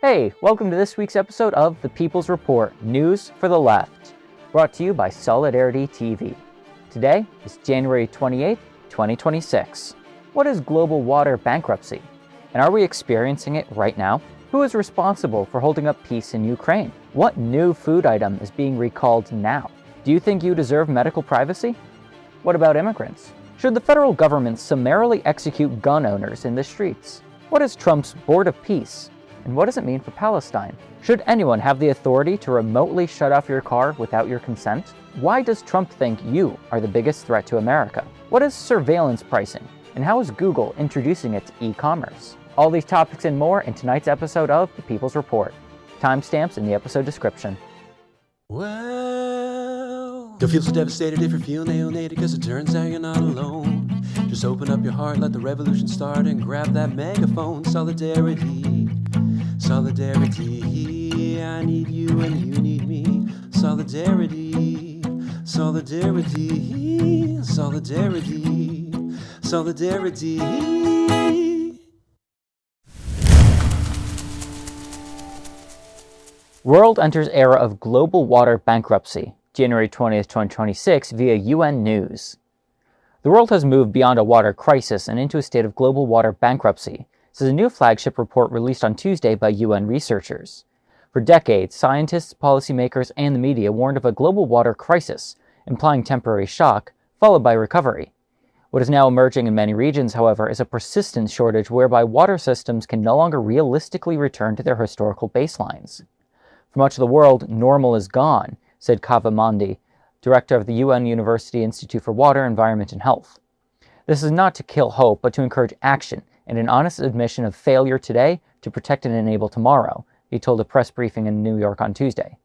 Hey, welcome to this week's episode of The People's Report, News for the Left, brought to you by Solidarity TV. Today is January 28th, 2026. What is global water bankruptcy? And are we experiencing it right now? Who is responsible for holding up peace in Ukraine? What new food item is being recalled now? Do you think you deserve medical privacy? What about immigrants? Should the federal government summarily execute gun owners in the streets? What is Trump's Board of Peace? And what does it mean for Palestine? Should anyone have the authority to remotely shut off your car without your consent? Why does Trump think you are the biggest threat to America? What is surveillance pricing? And how is Google introducing it to e-commerce? All these topics and more in tonight's episode of The People's Report. Timestamps in the episode description. Well, don't feel so devastated if you're feeling alienated, because it turns out you're not alone. Just open up your heart, let the revolution start, and grab that megaphone. Solidarity, solidarity, I need you and you need me. Solidarity, solidarity, solidarity, solidarity. World enters era of global water bankruptcy, January 20th, 2026, via UN News. The world has moved beyond a water crisis and into a state of global water bankruptcy, says a new flagship report released on Tuesday by UN researchers. For decades, scientists, policymakers, and the media warned of a global water crisis, implying temporary shock, followed by recovery. What is now emerging in many regions, however, is a persistent shortage whereby water systems can no longer realistically return to their historical baselines. For much of the world, normal is gone, said Kava Mandi, director of the UN University Institute for Water, Environment, and Health. This is not to kill hope, but to encourage action and an honest admission of failure today to protect and enable tomorrow, he told a press briefing in New York on Tuesday.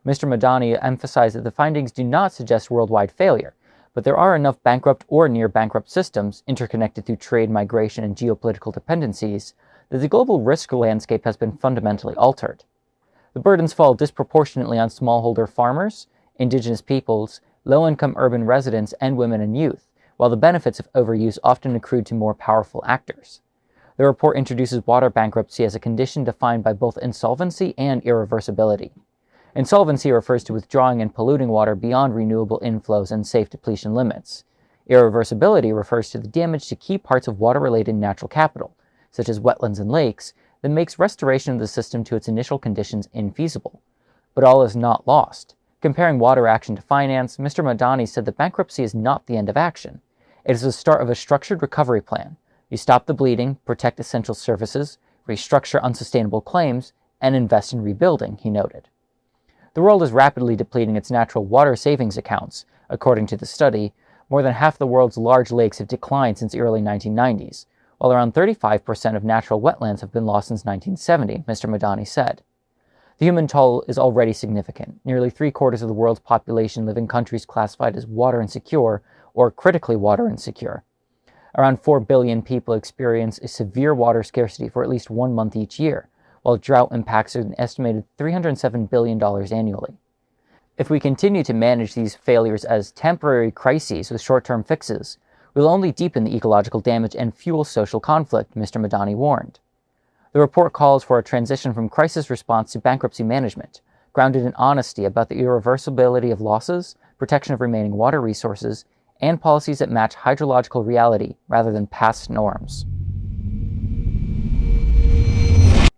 Mr. Madani emphasized that the findings do not suggest worldwide failure, but there are enough bankrupt or near-bankrupt systems, interconnected through trade, migration, and geopolitical dependencies, that the global risk landscape has been fundamentally altered. The burdens fall disproportionately on smallholder farmers, indigenous peoples, low-income urban residents, and women and youth, while the benefits of overuse often accrued to more powerful actors. The report introduces water bankruptcy as a condition defined by both insolvency and irreversibility. Insolvency refers to withdrawing and polluting water beyond renewable inflows and safe depletion limits. Irreversibility refers to the damage to key parts of water-related natural capital, such as wetlands and lakes, that makes restoration of the system to its initial conditions infeasible. But all is not lost. Comparing water action to finance, Mr. Madani said that bankruptcy is not the end of action. It is the start of a structured recovery plan. You stop the bleeding, protect essential services, restructure unsustainable claims, and invest in rebuilding, he noted. The world is rapidly depleting its natural water savings accounts. According to the study, more than half the world's large lakes have declined since the early 1990s, while around 35% of natural wetlands have been lost since 1970, Mr. Madani said. The human toll is already significant. Nearly 3/4 of the world's population live in countries classified as water insecure or critically water insecure. Around 4 billion people experience a severe water scarcity for at least 1 month each year, while drought impacts an estimated $307 billion annually. If we continue to manage these failures as temporary crises with short-term fixes, we'll only deepen the ecological damage and fuel social conflict, Mr. Madani warned. The report calls for a transition from crisis response to bankruptcy management, grounded in honesty about the irreversibility of losses, protection of remaining water resources, and policies that match hydrological reality rather than past norms.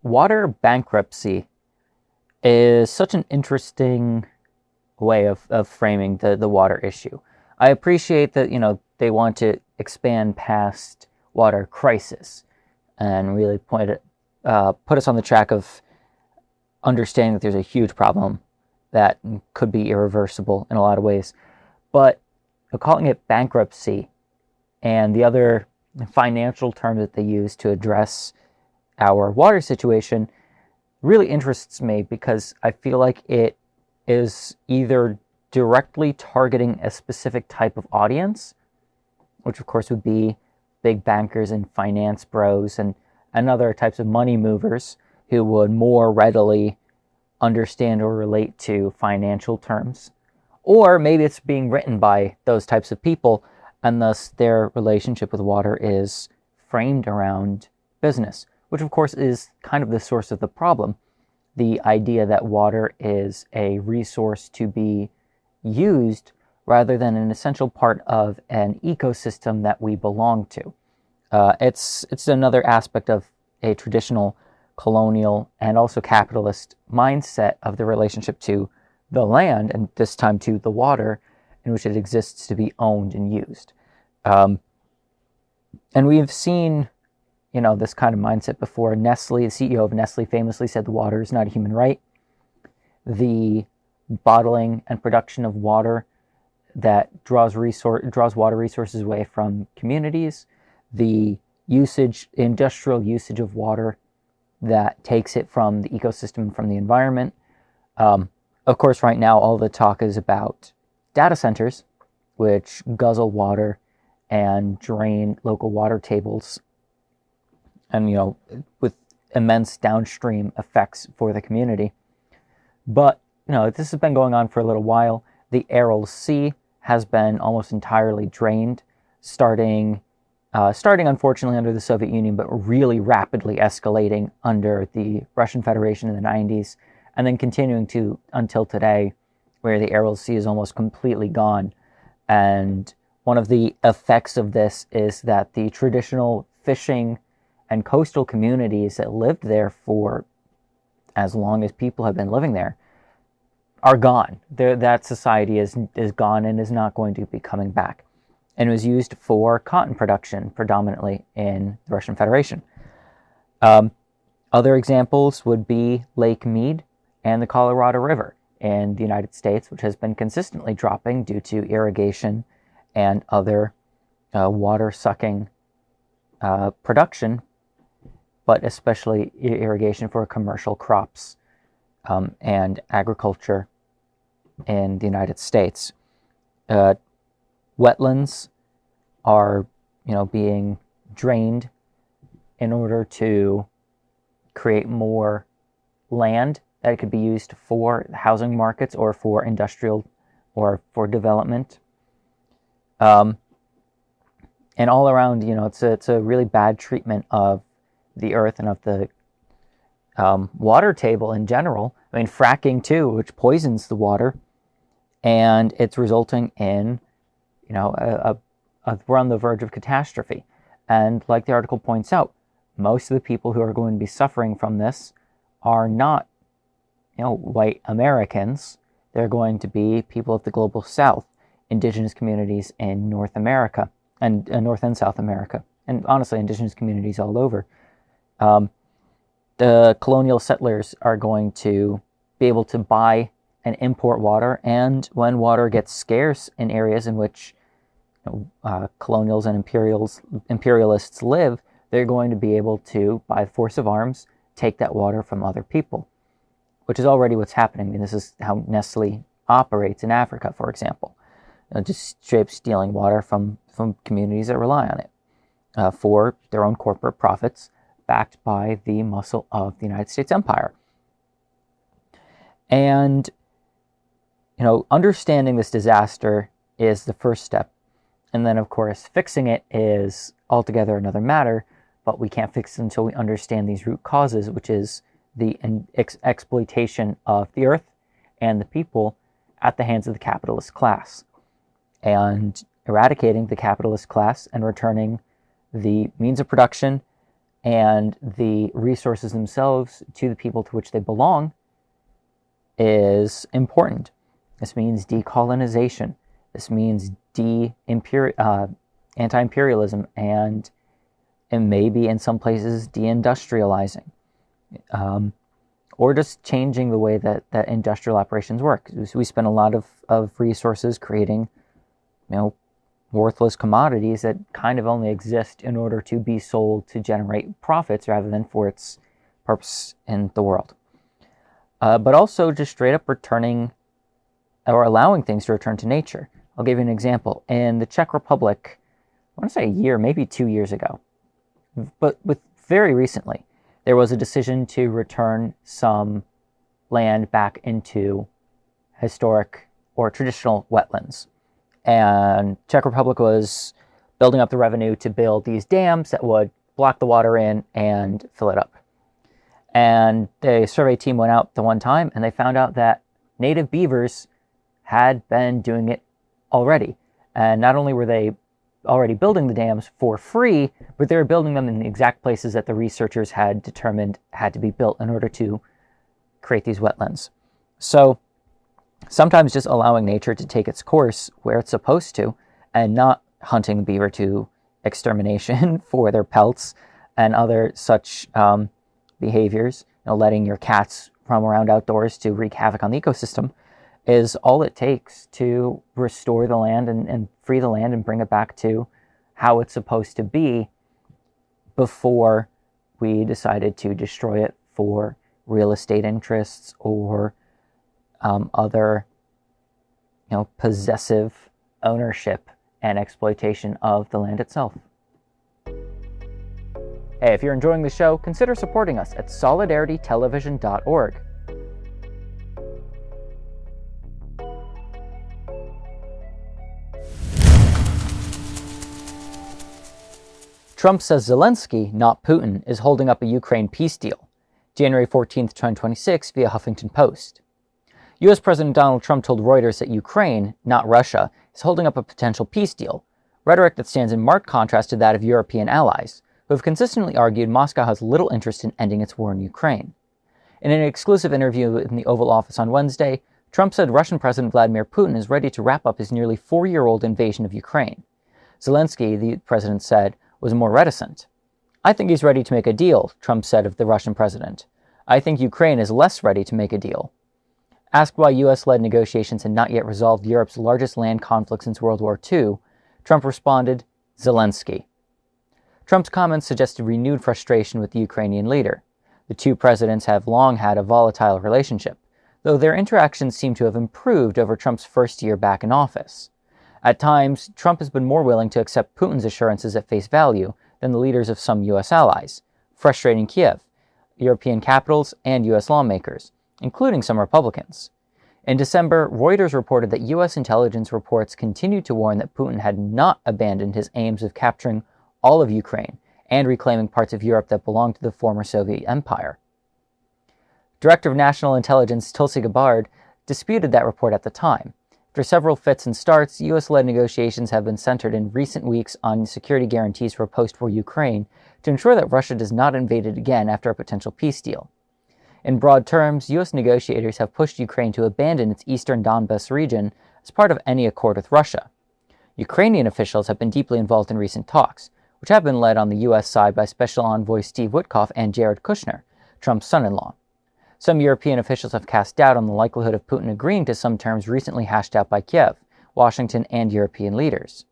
Water bankruptcy is such an interesting way of framing the water issue. I appreciate that, they want to expand past water crisis and really put us on the track of understanding that there's a huge problem that could be irreversible in a lot of ways. But calling it bankruptcy and the other financial terms that they use to address our water situation really interests me, because I feel like it is either directly targeting a specific type of audience, which of course would be big bankers and finance bros and other types of money movers who would more readily understand or relate to financial terms. Or maybe it's being written by those types of people, and thus their relationship with water is framed around business, which of course is kind of the source of the problem. the idea that water is a resource to be used rather than an essential part of an ecosystem that we belong to. It's another aspect of a traditional colonial and also capitalist mindset of the relationship to the land, and this time to the water, in which it exists to be owned and used. And we've seen, this kind of mindset before. Nestle, the CEO of Nestle, famously said the water is not a human right. The bottling and production of water that draws water resources away from communities, the industrial usage of water that takes it from the ecosystem, from the environment. Of course, right now, all the talk is about data centers, which guzzle water and drain local water tables, and, with immense downstream effects for the community. But, this has been going on for a little while. The Aral Sea has been almost entirely drained, starting unfortunately under the Soviet Union, but really rapidly escalating under the Russian Federation in the 90s, and then continuing to until today, where the Aral Sea is almost completely gone. And one of the effects of this is that the traditional fishing and coastal communities that lived there for as long as people have been living there are gone. That society is gone and is not going to be coming back. And it was used for cotton production predominantly in the Russian Federation. Other examples would be Lake Mead and the Colorado River in the United States, which has been consistently dropping due to irrigation and other water-sucking production, but especially irrigation for commercial crops and agriculture in the United States. Wetlands are, being drained in order to create more land that it could be used for housing markets or for industrial or for development. And all around, it's a really bad treatment of the earth and of the water table in general. I mean, fracking too, which poisons the water, and it's resulting in, we're on the verge of catastrophe. And like the article points out, most of the people who are going to be suffering from this are not, white Americans. They're going to be people of the global South, indigenous communities in North America, and North and South America, and honestly, indigenous communities all over. The colonial settlers are going to be able to buy and import water, and when water gets scarce in areas in which colonials and imperialists live, they're going to be able to, by force of arms, take that water from other people, which is already what's happening. I mean, this is how Nestle operates in Africa, for example. Just straight up stealing water from communities that rely on it for their own corporate profits, backed by the muscle of the United States empire. And, understanding this disaster is the first step. And then, of course, fixing it is altogether another matter, but we can't fix it until we understand these root causes, which is the exploitation of the earth and the people at the hands of the capitalist class. And eradicating the capitalist class and returning the means of production and the resources themselves to the people to which they belong is important. This means decolonization. This means anti-imperialism and maybe in some places deindustrializing, or just changing the way that industrial operations work. We spend a lot of resources creating, worthless commodities that kind of only exist in order to be sold to generate profits rather than for its purpose in the world. But also just straight up returning or allowing things to return to nature. I'll give you an example. In the Czech Republic, I want to say a year, maybe 2 years ago, but very recently, there was a decision to return some land back into historic or traditional wetlands. And Czech Republic was building up the revenue to build these dams that would block the water in and fill it up. And the survey team went out the one time and they found out that native beavers had been doing it already. And not only were they already building the dams for free, but they were building them in the exact places that the researchers had determined had to be built in order to create these wetlands. So sometimes just allowing nature to take its course where it's supposed to and not hunting beaver to extermination for their pelts and other such behaviors, letting your cats roam around outdoors to wreak havoc on the ecosystem, is all it takes to restore the land and free the land and bring it back to how it's supposed to be before we decided to destroy it for real estate interests or other possessive ownership and exploitation of the land itself. Hey, if you're enjoying the show, consider supporting us at solidaritytelevision.org. Trump says Zelenskyy, not Putin, is holding up a Ukraine peace deal. January 14, 2026, via Huffington Post. U.S. President Donald Trump told Reuters that Ukraine, not Russia, is holding up a potential peace deal, rhetoric that stands in marked contrast to that of European allies, who have consistently argued Moscow has little interest in ending its war in Ukraine. In an exclusive interview in the Oval Office on Wednesday, Trump said Russian President Vladimir Putin is ready to wrap up his nearly 4-year-old invasion of Ukraine. Zelenskyy, the president said, was more reticent. "I think he's ready to make a deal," Trump said of the Russian president. "I think Ukraine is less ready to make a deal." Asked why U.S.-led negotiations had not yet resolved Europe's largest land conflict since World War II, Trump responded, "Zelenskyy." Trump's comments suggested renewed frustration with the Ukrainian leader. The two presidents have long had a volatile relationship, though their interactions seem to have improved over Trump's first year back in office. At times, Trump has been more willing to accept Putin's assurances at face value than the leaders of some U.S. allies, frustrating Kiev, European capitals, and U.S. lawmakers, including some Republicans. In December, Reuters reported that U.S. intelligence reports continued to warn that Putin had not abandoned his aims of capturing all of Ukraine and reclaiming parts of Europe that belonged to the former Soviet Empire. Director of National Intelligence Tulsi Gabbard disputed that report at the time. After several fits and starts, U.S.-led negotiations have been centered in recent weeks on security guarantees for post-war Ukraine to ensure that Russia does not invade it again after a potential peace deal. In broad terms, U.S. negotiators have pushed Ukraine to abandon its eastern Donbas region as part of any accord with Russia. Ukrainian officials have been deeply involved in recent talks, which have been led on the U.S. side by Special Envoy Steve Witkoff and Jared Kushner, Trump's son-in-law. Some European officials have cast doubt on the likelihood of Putin agreeing to some terms recently hashed out by Kiev, Washington, and European leaders.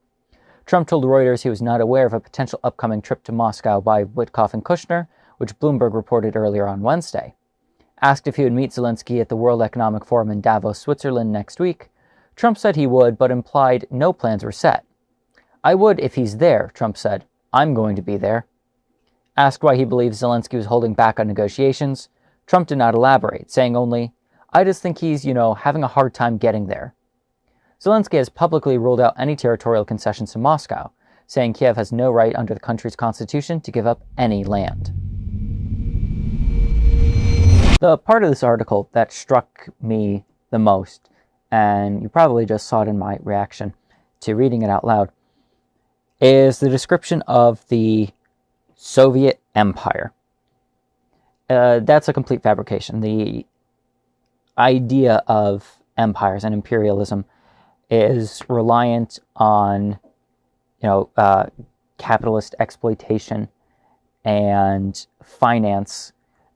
Trump told Reuters he was not aware of a potential upcoming trip to Moscow by Witkoff and Kushner, which Bloomberg reported earlier on Wednesday. Asked if he would meet Zelenskyy at the World Economic Forum in Davos, Switzerland next week, Trump said he would, but implied no plans were set. "I would if he's there," Trump said. "I'm going to be there." Asked why he believes Zelenskyy was holding back on negotiations, Trump did not elaborate, saying only, "I just think he's, having a hard time getting there." Zelenskyy has publicly ruled out any territorial concessions to Moscow, saying Kiev has no right under the country's constitution to give up any land. The part of this article that struck me the most, and you probably just saw it in my reaction to reading it out loud, is the description of the Soviet Empire. That's a complete fabrication. The idea of empires and imperialism is reliant on, capitalist exploitation and finance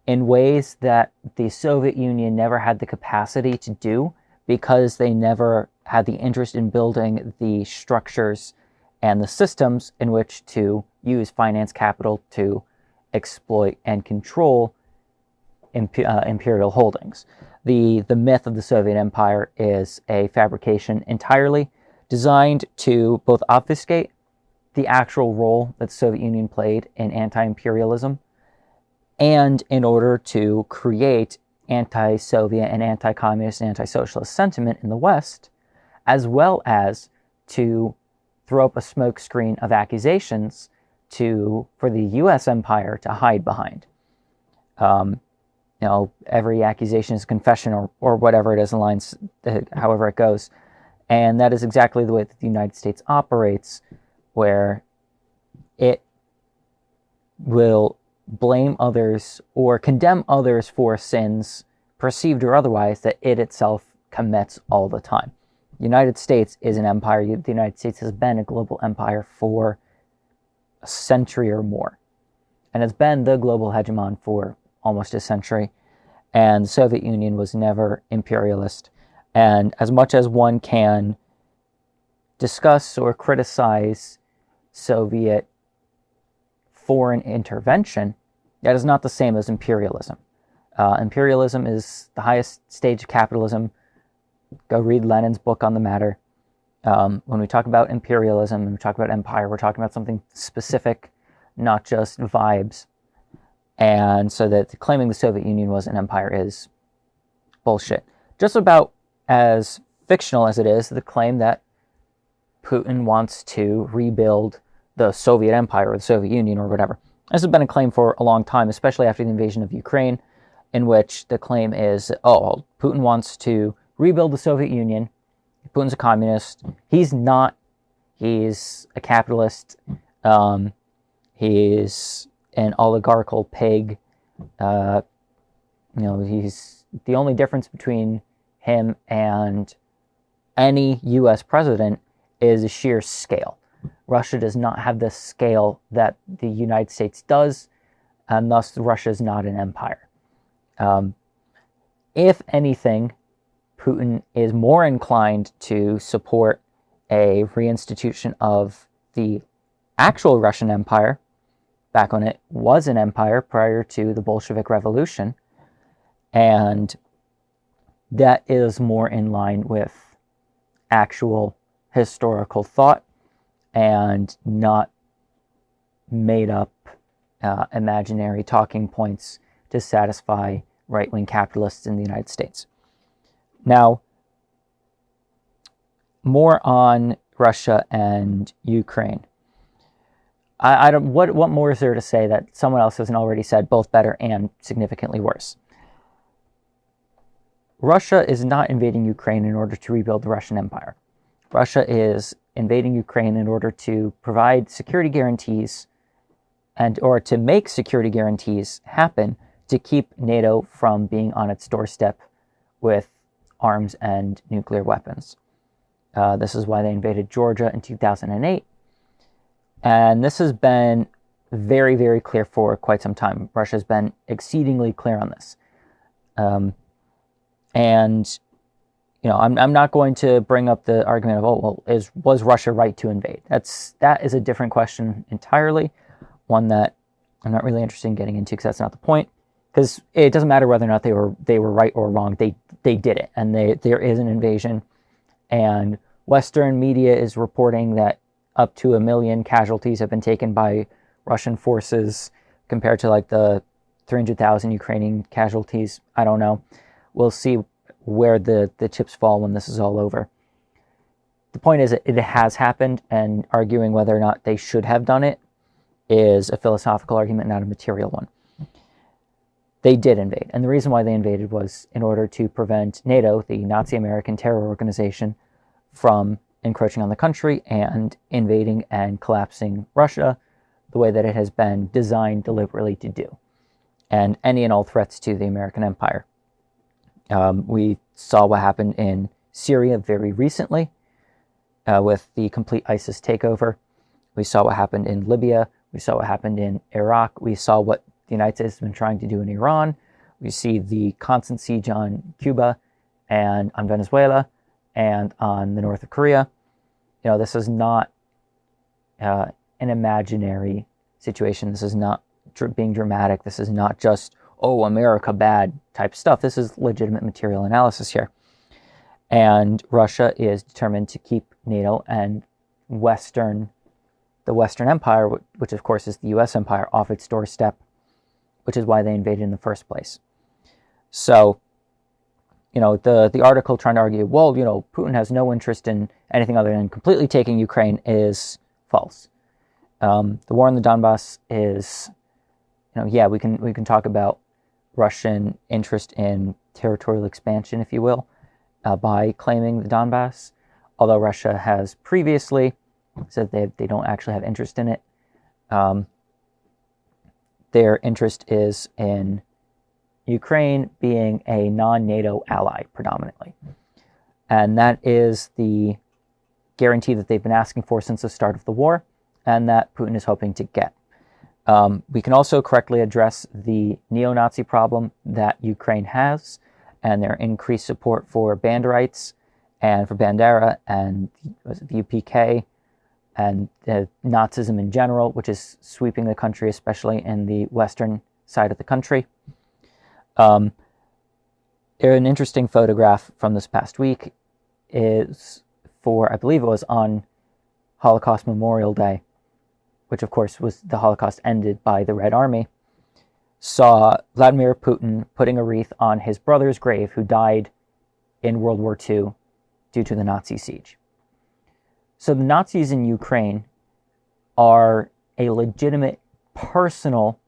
in ways that the Soviet Union never had the capacity to do because they never had the interest in building the structures and the systems in which to use finance capital to exploit and control imperial holdings. The myth of the Soviet Empire is a fabrication entirely designed to both obfuscate the actual role that the Soviet Union played in anti-imperialism and in order to create anti-Soviet and anti-communist and anti-socialist sentiment in the West, as well as to throw up a smokescreen of accusations for the U.S. empire to hide behind. every accusation is a confession, or whatever it is in lines, however it goes. And that is exactly the way that the United States operates, where it will blame others or condemn others for sins, perceived or otherwise, that it itself commits all the time. The United States is an empire. The United States has been a global empire for a century or more, and has been the global hegemon for almost a century. And the Soviet Union was never imperialist. And as much as one can discuss or criticize Soviet foreign intervention, that is not the same as imperialism. Imperialism is the highest stage of capitalism. Go read Lenin's book on the matter. When we talk about imperialism and we talk about empire, we're talking about something specific, not just vibes. And so that claiming the Soviet Union was an empire is bullshit. Just about as fictional as it is the claim that Putin wants to rebuild the Soviet Empire or the Soviet Union or whatever. This has been a claim for a long time, especially after the invasion of Ukraine, in which the claim is, Putin wants to rebuild the Soviet Union. Putin's a communist. He's not. He's a capitalist. He's an oligarchical pig. He's the only difference between him and any U.S. president is a sheer scale. Russia does not have the scale that the United States does, and thus Russia is not an empire. If anything, Putin is more inclined to support a reinstitution of the actual Russian Empire, back when it was an empire prior to the Bolshevik Revolution, and that is more in line with actual historical thought and not made up imaginary talking points to satisfy right-wing capitalists in the United States. Now, more on Russia and Ukraine. I don't. What more is there to say that someone else hasn't already said, both better and significantly worse? Russia is not invading Ukraine in order to rebuild the Russian Empire. Russia is invading Ukraine in order to provide security guarantees or to make security guarantees happen to keep NATO from being on its doorstep with arms and nuclear weapons. This is why they invaded Georgia in 2008. And this has been very, very clear for quite some time. Russia's been exceedingly clear on this. I'm not going to bring up the argument of, was Russia right to invade? That is a different question entirely, one that I'm not really interested in getting into because that's not the point. Because it doesn't matter whether or not they were right or wrong. They did it, and there is an invasion. And Western media is reporting that up to 1 million casualties have been taken by Russian forces compared to like the 300,000 Ukrainian casualties. I don't know. We'll see where the chips fall when this is all over. The point is, it has happened, and arguing whether or not they should have done it is a philosophical argument, not a material one. They did invade, and the reason why they invaded was in order to prevent NATO, the Nazi American terror organization, from encroaching on the country and invading and collapsing Russia the way that it has been designed deliberately to do, and any and all threats to the American empire. We saw what happened in Syria very recently with the complete ISIS takeover. We saw what happened in Libya. We saw what happened in Iraq. We saw what the United States has been trying to do in Iran. We see the constant siege on Cuba and on Venezuela and on the north of Korea. This is not an imaginary situation. This is not being dramatic. This is not just, America bad type stuff. This is legitimate material analysis here. And Russia is determined to keep NATO and the Western Empire, which of course is the U.S. empire, off its doorstep, which is why they invaded in the first place. So, the article trying to argue, Putin has no interest in anything other than completely taking Ukraine is false. The war in the Donbass is, we can talk about Russian interest in territorial expansion, if you will, by claiming the Donbass, although Russia has previously said they don't actually have interest in it. Their interest is in Ukraine being a non-NATO ally predominantly. And that is the guarantee that they've been asking for since the start of the war, and that Putin is hoping to get. We can also correctly address the neo-Nazi problem that Ukraine has, and their increased support for Banderites and for Bandera and the UPK and Nazism in general, which is sweeping the country, especially in the western side of the country. An interesting photograph from this past week is for, I believe it was on Holocaust Memorial Day, which of course was the Holocaust ended by the Red Army, saw Vladimir Putin putting a wreath on his brother's grave who died in World War II due to the Nazi siege. So the Nazis in Ukraine are a legitimate personal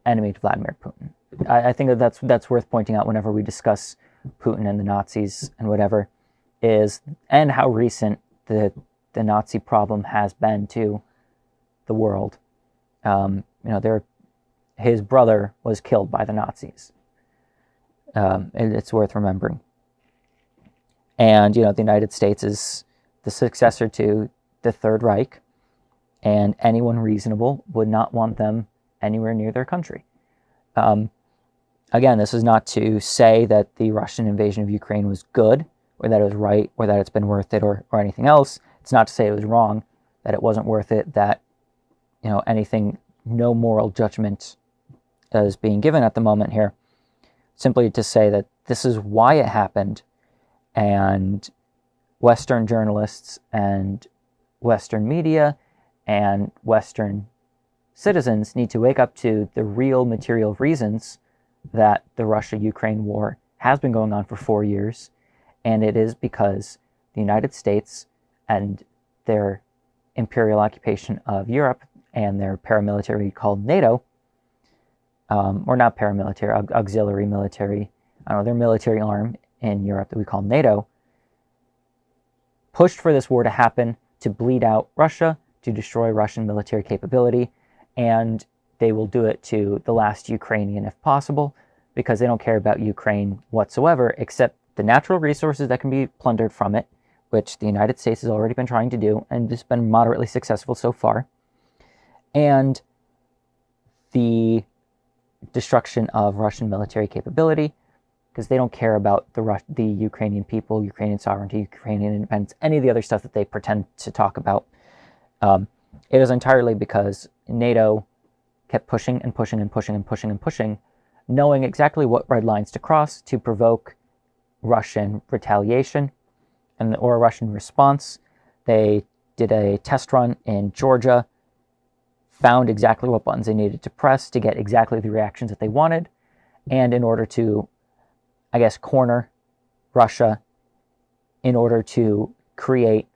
enemy to Vladimir Putin. I think that's worth pointing out whenever we discuss Putin and the Nazis and whatever, and how recent the Nazi problem has been to the world. His brother was killed by the Nazis. It's worth remembering. And, the United States is the successor to the Third Reich, and anyone reasonable would not want them anywhere near their country. Again, this is not to say that the Russian invasion of Ukraine was good, or that it was right, or that it's been worth it, or anything else. It's not to say it was wrong, that it wasn't worth it, that, no moral judgment is being given at the moment here. Simply to say that this is why it happened, and Western journalists and Western media and Western citizens need to wake up to the real material reasons that the Russia-Ukraine war has been going on for 4 years, and it is because the United States and their imperial occupation of Europe and their paramilitary called NATO, or not paramilitary, auxiliary military, their military arm in Europe that we call NATO, pushed for this war to happen, to bleed out Russia, to destroy Russian military capability, and they will do it to the last Ukrainian if possible, because they don't care about Ukraine whatsoever, except the natural resources that can be plundered from it, which the United States has already been trying to do, and has been moderately successful so far, and the destruction of Russian military capability, because they don't care about the Ukrainian people, Ukrainian sovereignty, Ukrainian independence, any of the other stuff that they pretend to talk about. It is entirely because NATO kept pushing and pushing and pushing and pushing and pushing, knowing exactly what red lines to cross to provoke Russian retaliation or a Russian response. They did a test run in Georgia, found exactly what buttons they needed to press to get exactly the reactions that they wanted, and in order to, corner Russia, in order to create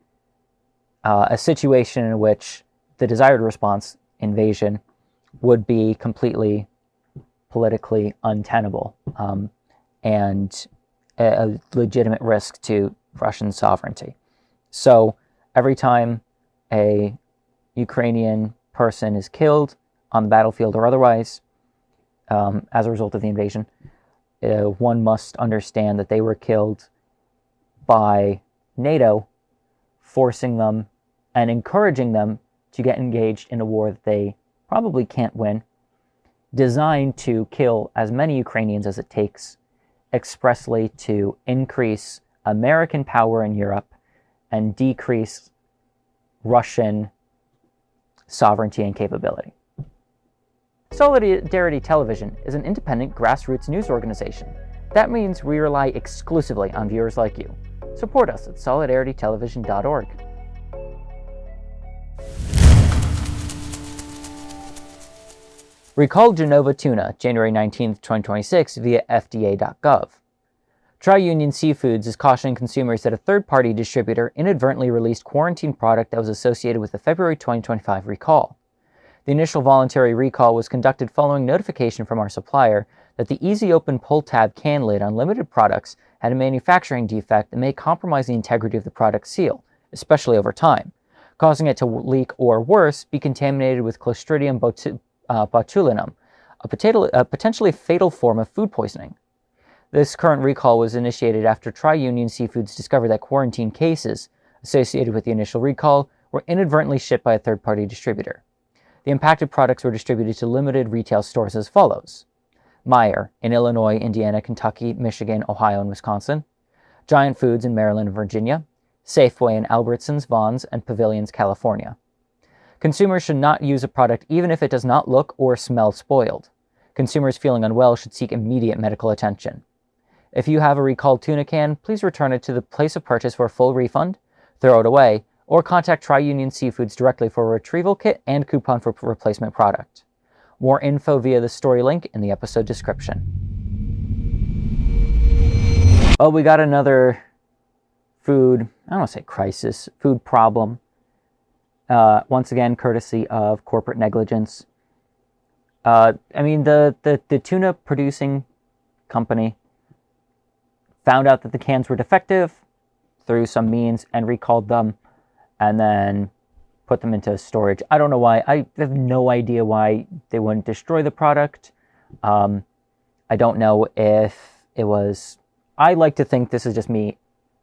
a situation in which the desired response, invasion, would be completely politically untenable and a legitimate risk to Russian sovereignty. So every time a Ukrainian person is killed on the battlefield or otherwise as a result of the invasion, one must understand that they were killed by NATO, forcing them and encouraging them to get engaged in a war that they probably can't win, designed to kill as many Ukrainians as it takes, expressly to increase American power in Europe and decrease Russian sovereignty and capability. Solidarity Television is an independent grassroots news organization. That means we rely exclusively on viewers like you. Support us at solidaritytelevision.org. Recall Genova Tuna, January 19, 2026, via FDA.gov. Tri-Union Seafoods is cautioning consumers that a third-party distributor inadvertently released quarantine product that was associated with the February 2025 recall. The initial voluntary recall was conducted following notification from our supplier that the easy open pull tab can lid on limited products had a manufacturing defect that may compromise the integrity of the product seal, especially over time, causing it to leak or worse, be contaminated with Clostridium botulinum, a potentially fatal form of food poisoning. This current recall was initiated after Tri-Union Seafoods discovered that quarantine cases associated with the initial recall were inadvertently shipped by a third-party distributor. The impacted products were distributed to limited retail stores as follows: Meijer in Illinois, Indiana, Kentucky, Michigan, Ohio, and Wisconsin; Giant Foods in Maryland and Virginia; Safeway in Albertsons, Vons, and Pavilions, California. Consumers should not use a product even if it does not look or smell spoiled. Consumers feeling unwell should seek immediate medical attention. If you have a recalled tuna can, please return it to the place of purchase for a full refund, throw it away, or contact Tri-Union Seafoods directly for a retrieval kit and coupon for replacement product. More info via the story link in the episode description. Well, we got another food, I don't want to say crisis, food problem. Once again, courtesy of corporate negligence. The tuna producing company found out that the cans were defective through some means and recalled them and then put them into storage. I don't know why. I have no idea why they wouldn't destroy the product. I don't know if it was... I like to think this is just me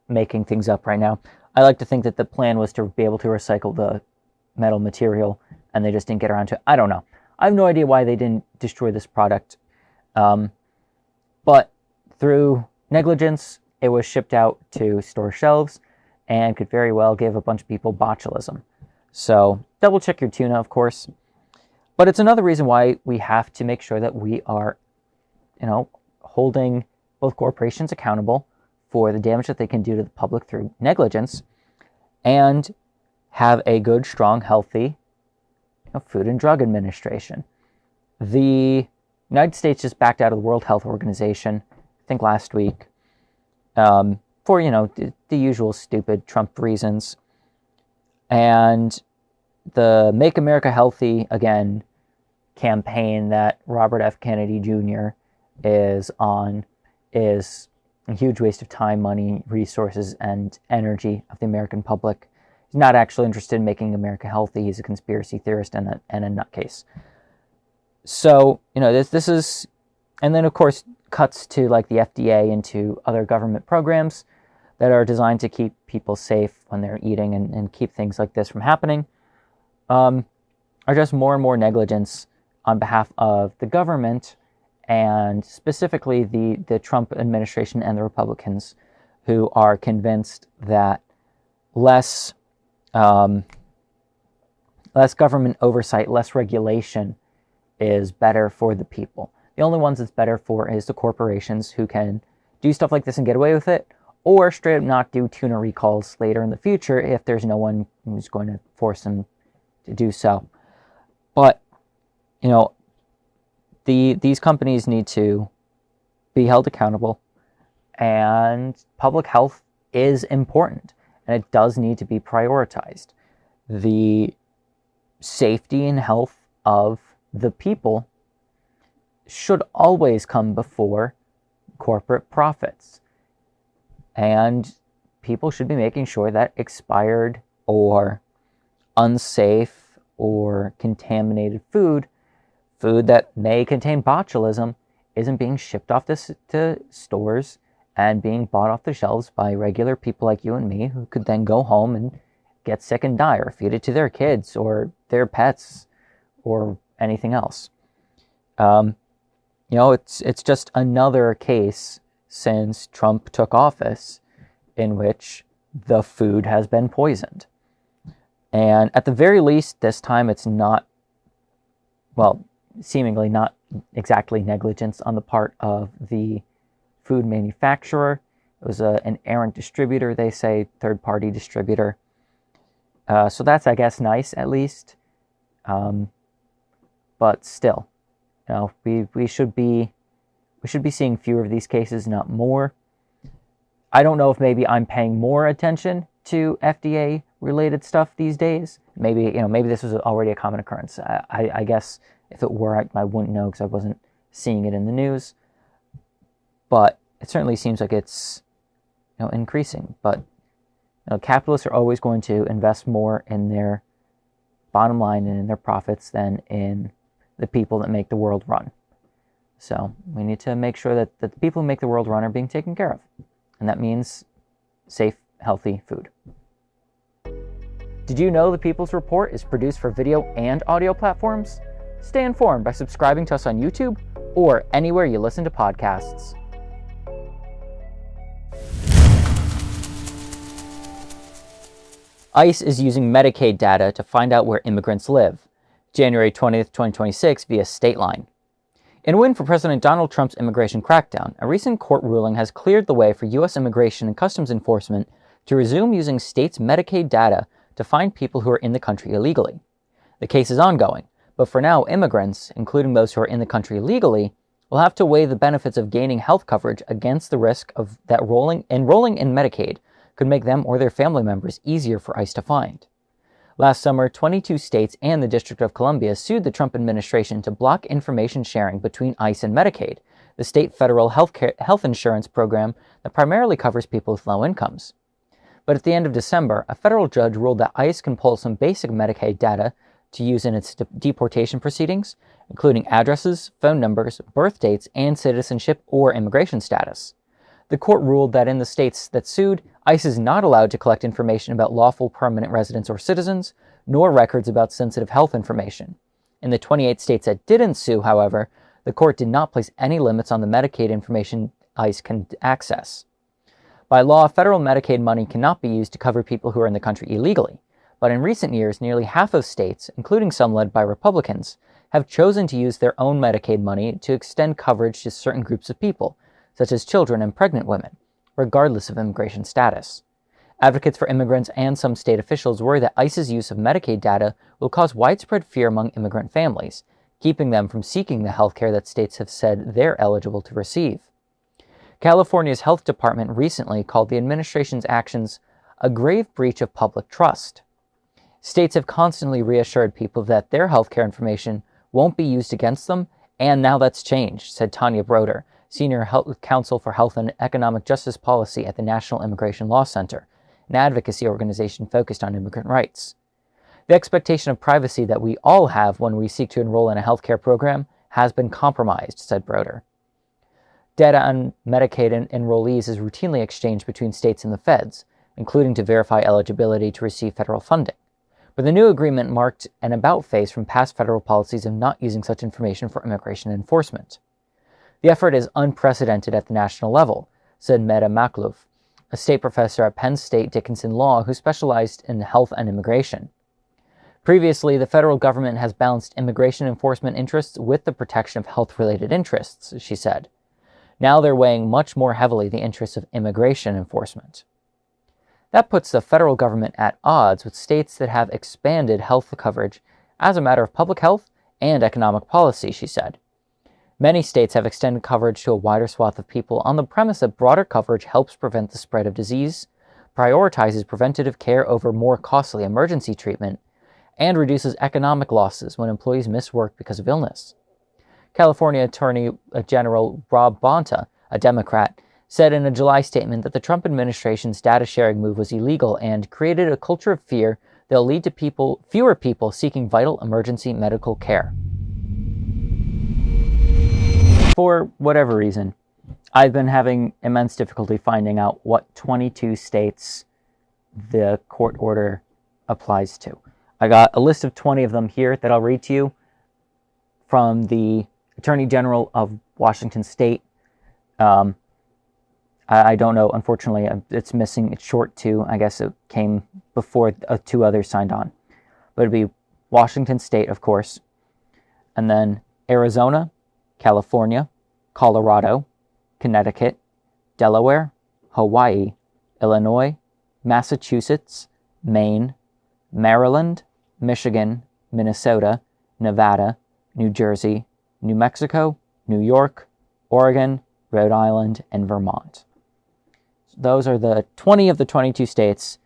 making things up right now. I like to think that the plan was to be able to recycle the metal material and they just didn't get around to it. I don't know. I have no idea why they didn't destroy this product. But through negligence, it was shipped out to store shelves and could very well give a bunch of people botulism. So double check your tuna, of course. But it's another reason why we have to make sure that we are, holding both corporations accountable for the damage that they can do to the public through negligence, and have a good, strong, healthy Food and Drug Administration. The United States just backed out of the World Health Organization, I think last week, for, the usual stupid Trump reasons. And the Make America Healthy Again campaign that Robert F. Kennedy Jr. is on is a huge waste of time, money, resources, and energy of the American public. He's not actually interested in making America healthy. He's a conspiracy theorist and a nutcase. So, this is... And then, of course, cuts to, the FDA and to other government programs that are designed to keep people safe when they're eating and keep things like this from happening, are just more and more negligence on behalf of the government, and specifically the Trump administration and the Republicans, who are convinced that less government oversight, less regulation is better for the people. The only ones it's better for is the corporations, who can do stuff like this and get away with it, or straight up not do tuna recalls later in the future if there's no one who's going to force them to do so. But, these companies need to be held accountable, and public health is important, and it does need to be prioritized. The safety and health of the people should always come before corporate profits. And people should be making sure that expired or unsafe or contaminated food that may contain botulism, isn't being shipped off to stores and being bought off the shelves by regular people like you and me, who could then go home and get sick and die, or feed it to their kids or their pets or anything else. It's just another case since Trump took office in which the food has been poisoned. And at the very least, this time it's not, seemingly not exactly negligence on the part of the food manufacturer. It was an errant distributor, they say, third-party distributor. So that's, I guess, nice, at least. But still, we should be seeing fewer of these cases, not more. I don't know if maybe I'm paying more attention to FDA-related stuff these days. Maybe this was already a common occurrence. I guess if it were, I wouldn't know because I wasn't seeing it in the news. but it certainly seems like it's increasing. But capitalists are always going to invest more in their bottom line and in their profits than in the people that make the world run. So we need to make sure that the people who make the world run are being taken care of. And that means safe, healthy food. Did you know the People's Report is produced for video and audio platforms? Stay informed by subscribing to us on YouTube or anywhere you listen to podcasts. ICE is using Medicaid data to find out where immigrants live, January 20th, 2026, via state line. In a win for President Donald Trump's immigration crackdown, a recent court ruling has cleared the way for U.S. Immigration and Customs Enforcement to resume using states' Medicaid data to find people who are in the country illegally. The case is ongoing, but for now, immigrants, including those who are in the country illegally, will have to weigh the benefits of gaining health coverage against the risk of that enrolling in Medicaid could make them or their family members easier for ICE to find. Last summer, 22 states and the District of Columbia sued the Trump administration to block information sharing between ICE and Medicaid, the state federal health insurance program that primarily covers people with low incomes. But at the end of December, a federal judge ruled that ICE can pull some basic Medicaid data to use in its deportation proceedings, including addresses, phone numbers, birth dates, and citizenship or immigration status. The court ruled that in the states that sued, ICE is not allowed to collect information about lawful permanent residents or citizens, nor records about sensitive health information. In the 28 states that didn't sue, however, the court did not place any limits on the Medicaid information ICE can access. By law, federal Medicaid money cannot be used to cover people who are in the country illegally, but in recent years, nearly half of states, including some led by Republicans, have chosen to use their own Medicaid money to extend coverage to certain groups of people, such as children and pregnant women, regardless of immigration status. Advocates for immigrants and some state officials worry that ICE's use of Medicaid data will cause widespread fear among immigrant families, keeping them from seeking the health care that states have said they're eligible to receive. California's health department recently called the administration's actions a grave breach of public trust. States have constantly reassured people that their health care information won't be used against them, and now that's changed, said Tanya Broder, Senior Counsel for Health and Economic Justice Policy at the National Immigration Law Center, an advocacy organization focused on immigrant rights. The expectation of privacy that we all have when we seek to enroll in a healthcare program has been compromised, said Broder. Data on Medicaid enrollees is routinely exchanged between states and the feds, including to verify eligibility to receive federal funding. But the new agreement marked an about-face from past federal policies of not using such information for immigration enforcement. The effort is unprecedented at the national level, said Mehta Makhlouf, a state professor at Penn State Dickinson Law who specialized in health and immigration. Previously, the federal government has balanced immigration enforcement interests with the protection of health-related interests, she said. Now they're weighing much more heavily the interests of immigration enforcement. That puts the federal government at odds with states that have expanded health coverage as a matter of public health and economic policy, she said. Many states have extended coverage to a wider swath of people on the premise that broader coverage helps prevent the spread of disease, prioritizes preventative care over more costly emergency treatment, and reduces economic losses when employees miss work because of illness. California Attorney General Rob Bonta, a Democrat, said in a July statement that the Trump administration's data-sharing move was illegal and created a culture of fear that will lead to fewer people seeking vital emergency medical care. For whatever reason, I've been having immense difficulty finding out what 22 states the court order applies to. I got a list of 20 of them here that I'll read to you from the Attorney General of Washington State. I don't know, unfortunately, it's missing. It's short too. I guess it came before two others signed on. But it'd be Washington State, of course, and then Arizona, California, Colorado, Connecticut, Delaware, Hawaii, Illinois, Massachusetts, Maine, Maryland, Michigan, Minnesota, Nevada, New Jersey, New Mexico, New York, Oregon, Rhode Island, and Vermont. Those are the 20 of the 22 states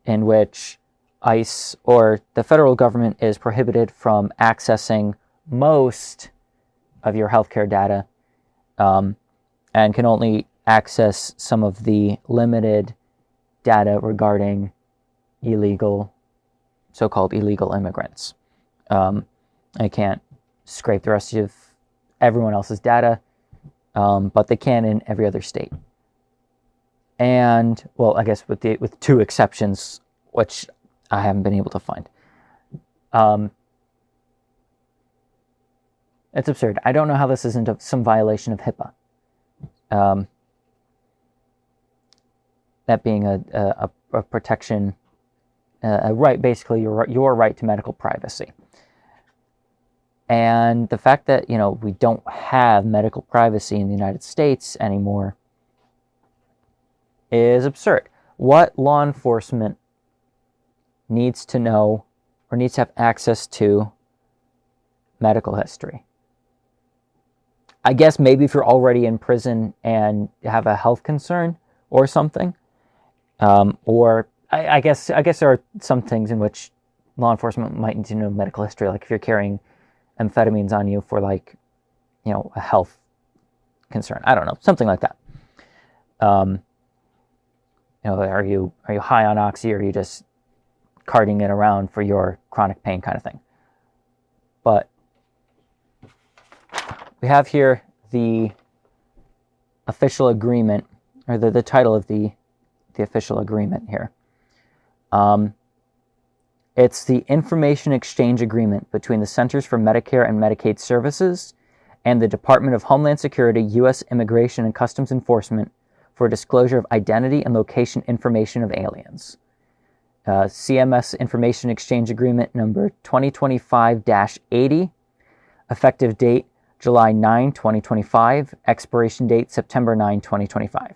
in which ICE or the federal government is prohibited from accessing most of your healthcare data. and can only access some of the limited data regarding so-called illegal immigrants. I can't scrape the rest of everyone else's data, but they can in every other state. And, well, I guess with two exceptions, which I haven't been able to find. It's absurd. I don't know how this isn't some violation of HIPAA. That being a protection, a right, basically your right to medical privacy. And the fact that, we don't have medical privacy in the United States anymore is absurd. What law enforcement needs to know or needs to have access to medical history? I guess maybe if you're already in prison and have a health concern or something, or I guess there are some things in which law enforcement might need to know medical history, like if you're carrying amphetamines on you for a health concern. I don't know, something like that. Are you high on oxy, or are you just carting it around for your chronic pain kind of thing? But we have here the official agreement, or the title of the official agreement here. It's the Information Exchange Agreement between the Centers for Medicare and Medicaid Services and the Department of Homeland Security, U.S. Immigration and Customs Enforcement for disclosure of identity and location information of aliens. CMS Information Exchange Agreement number 2025-80, effective date July 9, 2025, expiration date September 9, 2025.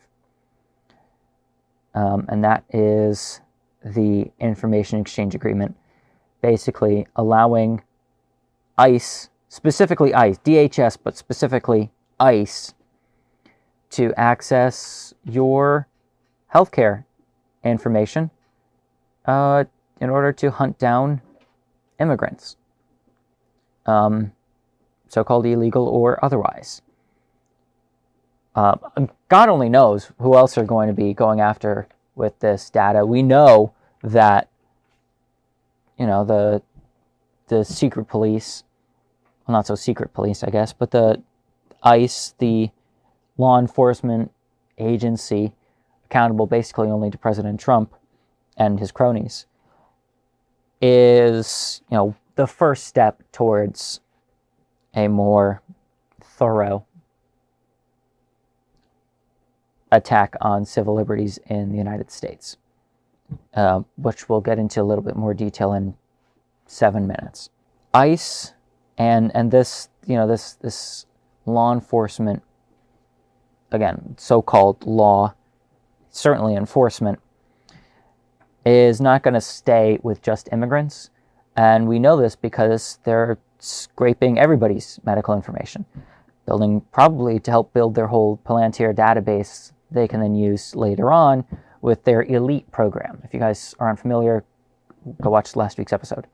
And that is the Information Exchange Agreement, basically allowing ICE, specifically ICE, DHS, but specifically ICE, to access your healthcare information in order to hunt down immigrants, so-called illegal or otherwise. God only knows who else are going to be going after with this data. We know that, the secret police, well, not so secret police, I guess, but the ICE, the law enforcement agency accountable basically only to President Trump and his cronies, is, the first step towards a more thorough attack on civil liberties in the United States, which we'll get into a little bit more detail in 7 minutes. ICE and this, this law enforcement, again, so-called law, certainly enforcement, is not going to stay with just immigrants. And we know this because they're scraping everybody's medical information, probably to help build their whole Palantir database they can then use later on with their elite program. If you guys are unfamiliar, go watch last week's episode.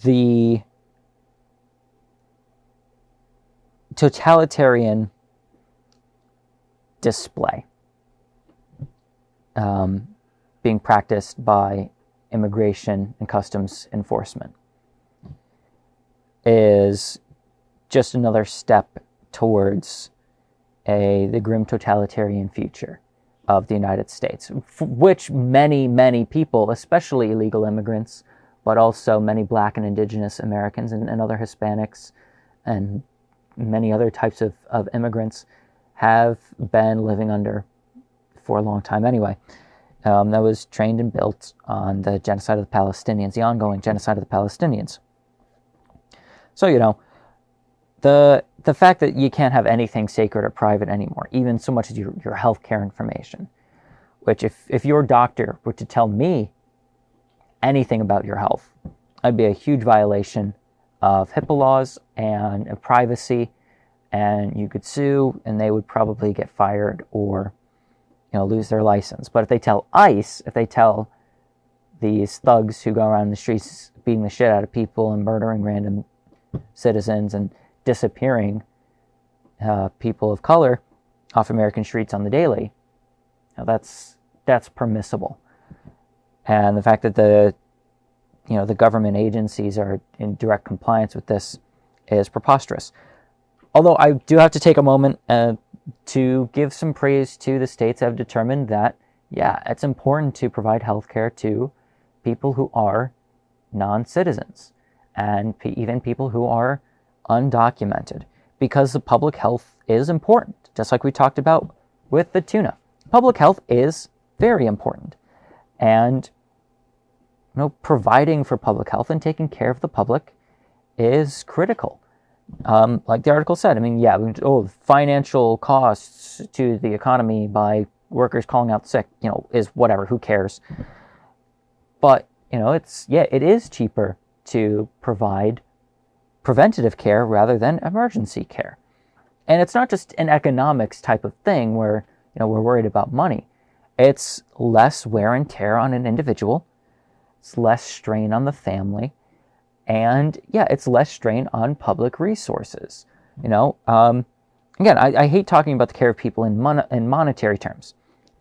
The totalitarian display being practiced by immigration and customs enforcement is just another step towards the grim totalitarian future of the United States, which many, many people, especially illegal immigrants, but also many Black and Indigenous Americans and other Hispanics and many other types of immigrants, have been living under for a long time anyway. That was trained and built on the genocide of the Palestinians, the ongoing genocide of the Palestinians. So, the fact that you can't have anything sacred or private anymore, even so much as your healthcare information, which if your doctor were to tell me anything about your health, that'd be a huge violation of HIPAA laws and of privacy, and you could sue, and they would probably get fired or lose their license. But if they tell ICE, if they tell these thugs who go around the streets beating the shit out of people and murdering random citizens and disappearing people of color off American streets on the daily, that's permissible. And the fact that the government agencies are in direct compliance with this is preposterous. Although I do have to take a moment to give some praise to the states that have determined that, yeah, it's important to provide health care to people who are non-citizens and even people who are undocumented, because the public health is important, just like we talked about with the tuna. Public health is very important, and providing for public health and taking care of the public is critical. Like the article said, financial costs to the economy by workers calling out sick, is whatever, who cares? But, it is cheaper to provide preventative care rather than emergency care. And it's not just an economics type of thing where, we're worried about money. It's less wear and tear on an individual. It's less strain on the family. And it's less strain on public resources. Again, I hate talking about the care of people in monetary terms,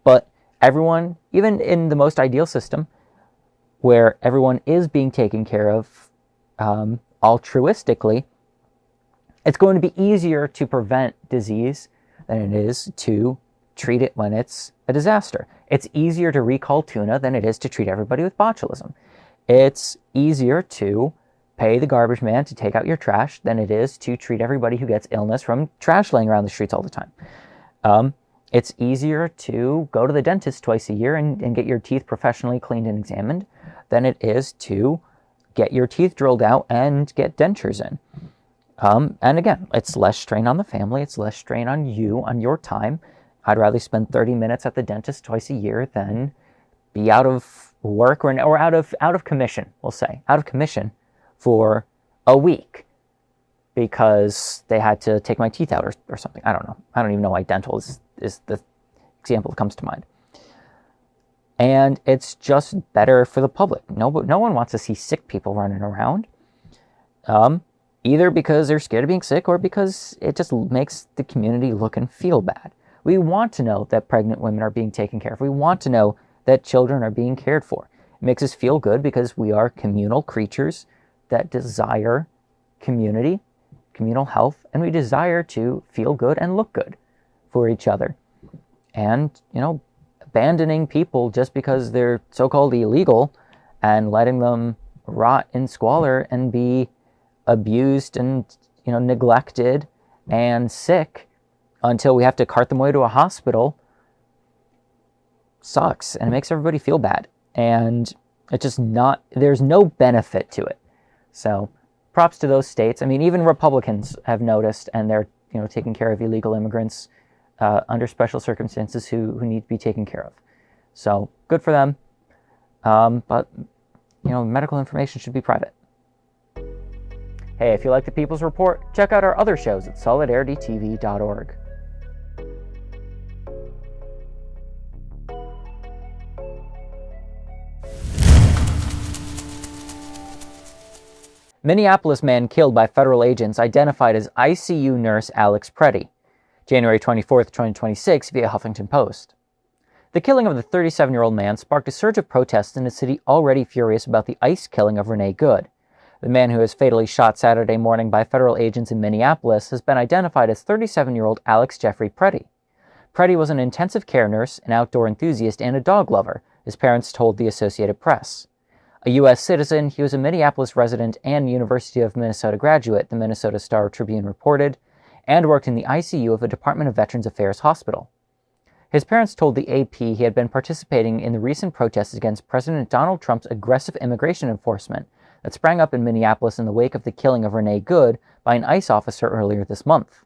but everyone, even in the most ideal system, where everyone is being taken care of altruistically, it's going to be easier to prevent disease than it is to treat it when it's a disaster. It's easier to recall tuna than it is to treat everybody with botulism. It's easier to pay the garbage man to take out your trash than it is to treat everybody who gets illness from trash laying around the streets all the time. It's easier to go to the dentist twice a year and get your teeth professionally cleaned and examined than it is to get your teeth drilled out and get dentures in. And again, it's less strain on the family. It's less strain on you, on your time. I'd rather spend 30 minutes at the dentist twice a year than be out of work or out of commission, we'll say, out of commission for a week because they had to take my teeth out or something. I don't know. I don't even know why dental is the example that comes to mind. And it's just better for the public. No one wants to see sick people running around, either because they're scared of being sick or because it just makes the community look and feel bad. We want to know that pregnant women are being taken care of. We want to know that children are being cared for. It makes us feel good because we are communal creatures that desire community, communal health, and we desire to feel good and look good for each other. And, abandoning people just because they're so-called illegal and letting them rot in squalor and be abused and, neglected and sick until we have to cart them away to a hospital sucks, and it makes everybody feel bad. And it's just there's no benefit to it. So props to those states. Even Republicans have noticed, and they're, taking care of illegal immigrants under special circumstances who need to be taken care of. So good for them. But, medical information should be private. Hey, if you like the People's Report, check out our other shows at solidaritytv.org. Minneapolis man killed by federal agents identified as ICU nurse Alex Pretti. January 24, 2026, via Huffington Post. The killing of the 37-year-old man sparked a surge of protests in a city already furious about the ICE killing of Renee Good. The man who was fatally shot Saturday morning by federal agents in Minneapolis has been identified as 37-year-old Alex Jeffrey Pretti. Pretti was an intensive care nurse, an outdoor enthusiast, and a dog lover, his parents told the Associated Press. A U.S. citizen, he was a Minneapolis resident and University of Minnesota graduate, the Minnesota Star Tribune reported, and worked in the ICU of a Department of Veterans Affairs hospital. His parents told the AP he had been participating in the recent protests against President Donald Trump's aggressive immigration enforcement that sprang up in Minneapolis in the wake of the killing of Renee Good by an ICE officer earlier this month.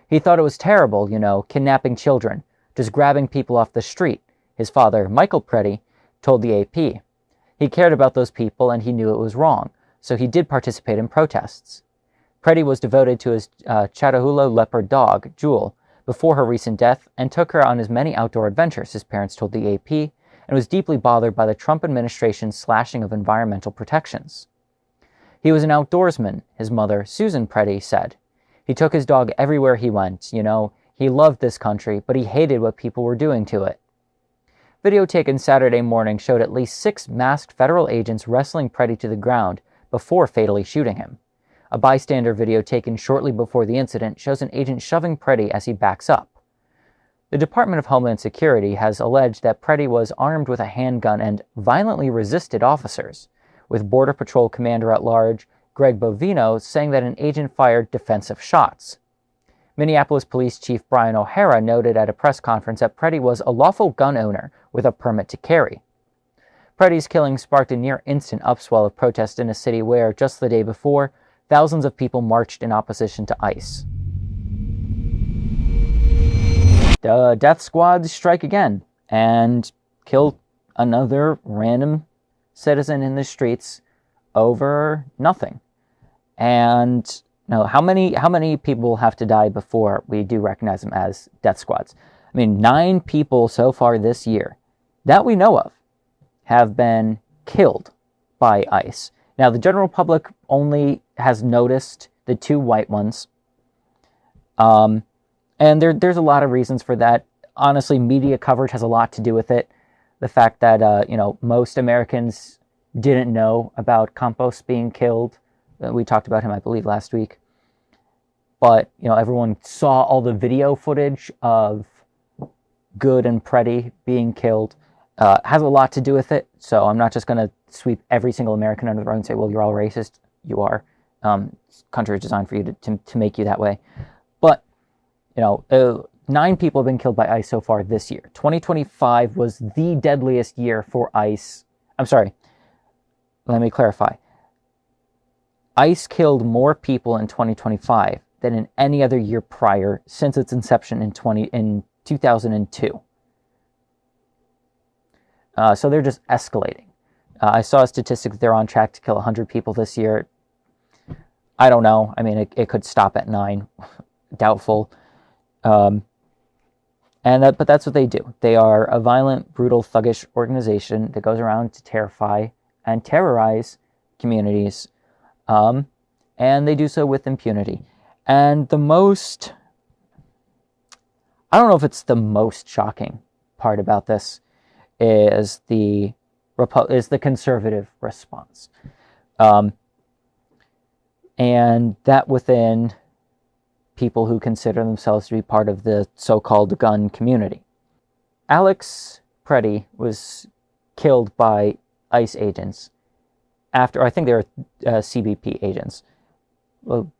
He thought it was terrible, kidnapping children, just grabbing people off the street, his father, Michael Pretti, told the AP. He cared about those people and he knew it was wrong, so he did participate in protests. Pretti was devoted to his Chattahoochee leopard dog, Jewel, before her recent death and took her on his many outdoor adventures, his parents told the AP, and was deeply bothered by the Trump administration's slashing of environmental protections. He was an outdoorsman, his mother, Susan Pretti, said. He took his dog everywhere he went, He loved this country, but he hated what people were doing to it. Video taken Saturday morning showed at least 6 masked federal agents wrestling Pretti to the ground before fatally shooting him. A bystander video taken shortly before the incident shows an agent shoving Pretti as he backs up. The Department of Homeland Security has alleged that Pretti was armed with a handgun and violently resisted officers, with Border Patrol Commander-at-Large Greg Bovino saying that an agent fired defensive shots. Minneapolis Police Chief Brian O'Hara noted at a press conference that Pretti was a lawful gun owner with a permit to carry. Pretti's killing sparked a near-instant upswell of protest in a city where, just the day before, thousands of people marched in opposition to ICE. The death squads strike again and kill another random citizen in the streets over nothing. And how many people have to die before we do recognize them as death squads? 9 people so far this year that we know of have been killed by ICE. Now, the general public only has noticed the 2 white ones. And there's a lot of reasons for that. Honestly, media coverage has a lot to do with it. The fact that, most Americans didn't know about Campos being killed. We talked about him, I believe, last week. But, everyone saw all the video footage of Good and Pretti being killed. Has a lot to do with it. So I'm not just going to sweep every single American under the rug and say, well, you're all racist. You are. This country is designed for you to make you that way. But, 9 people have been killed by ICE so far this year. 2025 was the deadliest year for ICE. I'm sorry. Let me clarify. ICE killed more people in 2025 than in any other year prior since its inception in 2002. So they're just escalating. I saw a statistic that they're on track to kill 100 people this year. I don't know. It could stop at 9. Doubtful. But that's what they do. They are a violent, brutal, thuggish organization that goes around to terrify and terrorize communities. And they do so with impunity. And I don't know if it's the most shocking part about this, is the conservative response. And that within people who consider themselves to be part of the so-called gun community. Alex Pretti was killed by ICE agents after, I think they were CBP agents,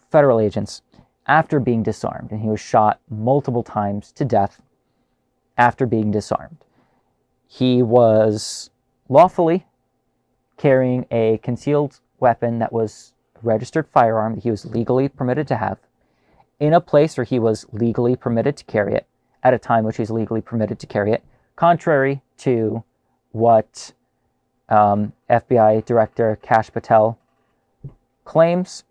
federal agents, after being disarmed. And he was shot multiple times to death after being disarmed. He was lawfully carrying a concealed weapon that was a registered firearm that he was legally permitted to have, in a place where he was legally permitted to carry it, at a time which he's legally permitted to carry it, contrary to what FBI Director Kash Patel claims.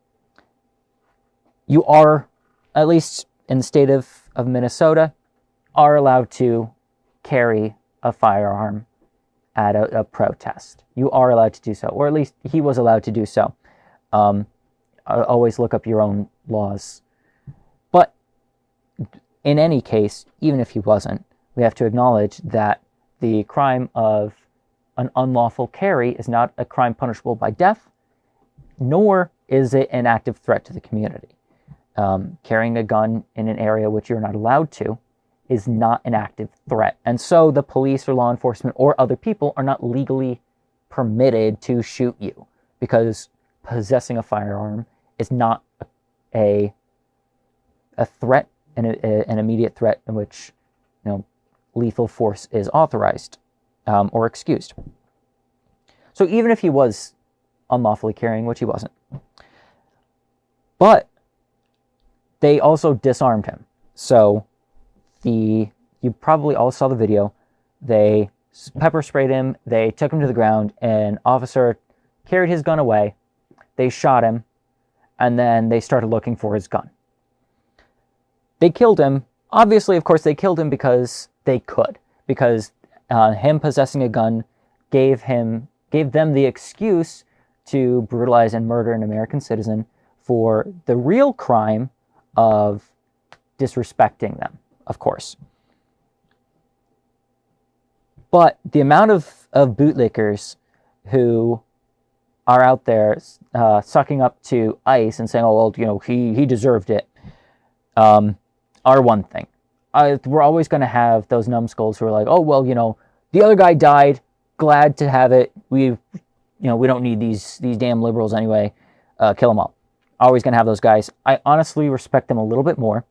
You are, at least in the state of Minnesota, are allowed to carry a firearm at a protest. You are allowed to do so, or at least he was allowed to do so. Always look up your own laws. But in any case, even if he wasn't, we have to acknowledge that the crime of an unlawful carry is not a crime punishable by death, nor is it an active threat to the community. Carrying a gun in an area which you're not allowed to is not an active threat. And so the police or law enforcement or other people are not legally permitted to shoot you, because possessing a firearm is not a threat, an immediate threat in which lethal force is authorized or excused. So even if he was unlawfully carrying, which he wasn't, but they also disarmed him. So you probably all saw the video. They pepper sprayed him. They took him to the ground. An officer carried his gun away. They shot him, and then they started looking for his gun. They killed him. Obviously, of course, they killed him because they could, because him possessing a gun gave them the excuse to brutalize and murder an American citizen for the real crime of disrespecting them, of course. But the amount of bootlickers who are out there sucking up to ICE and saying, oh, well, you know, he deserved it, are one thing. We're always going to have those numbskulls who are like, oh, well, you know, the other guy died, glad to have it. We don't need these damn liberals anyway. Kill them all. Always going to have those guys. I honestly respect them a little bit more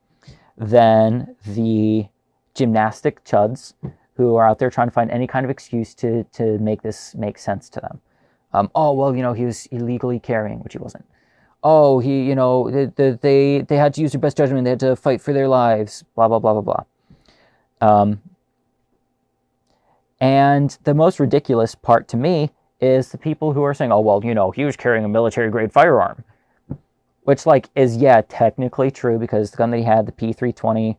than the gymnastic chuds who are out there trying to find any kind of excuse to make this make sense to them. Oh, well, you know, he was illegally carrying, which he wasn't. Oh, he, you know, they had to use their best judgment. They had to fight for their lives, blah, blah, blah, blah, blah. And the most ridiculous part to me is the people who are saying, oh, well, you know, he was carrying a military-grade firearm. Which, like, is, yeah, technically true, because the gun that he had, the P320,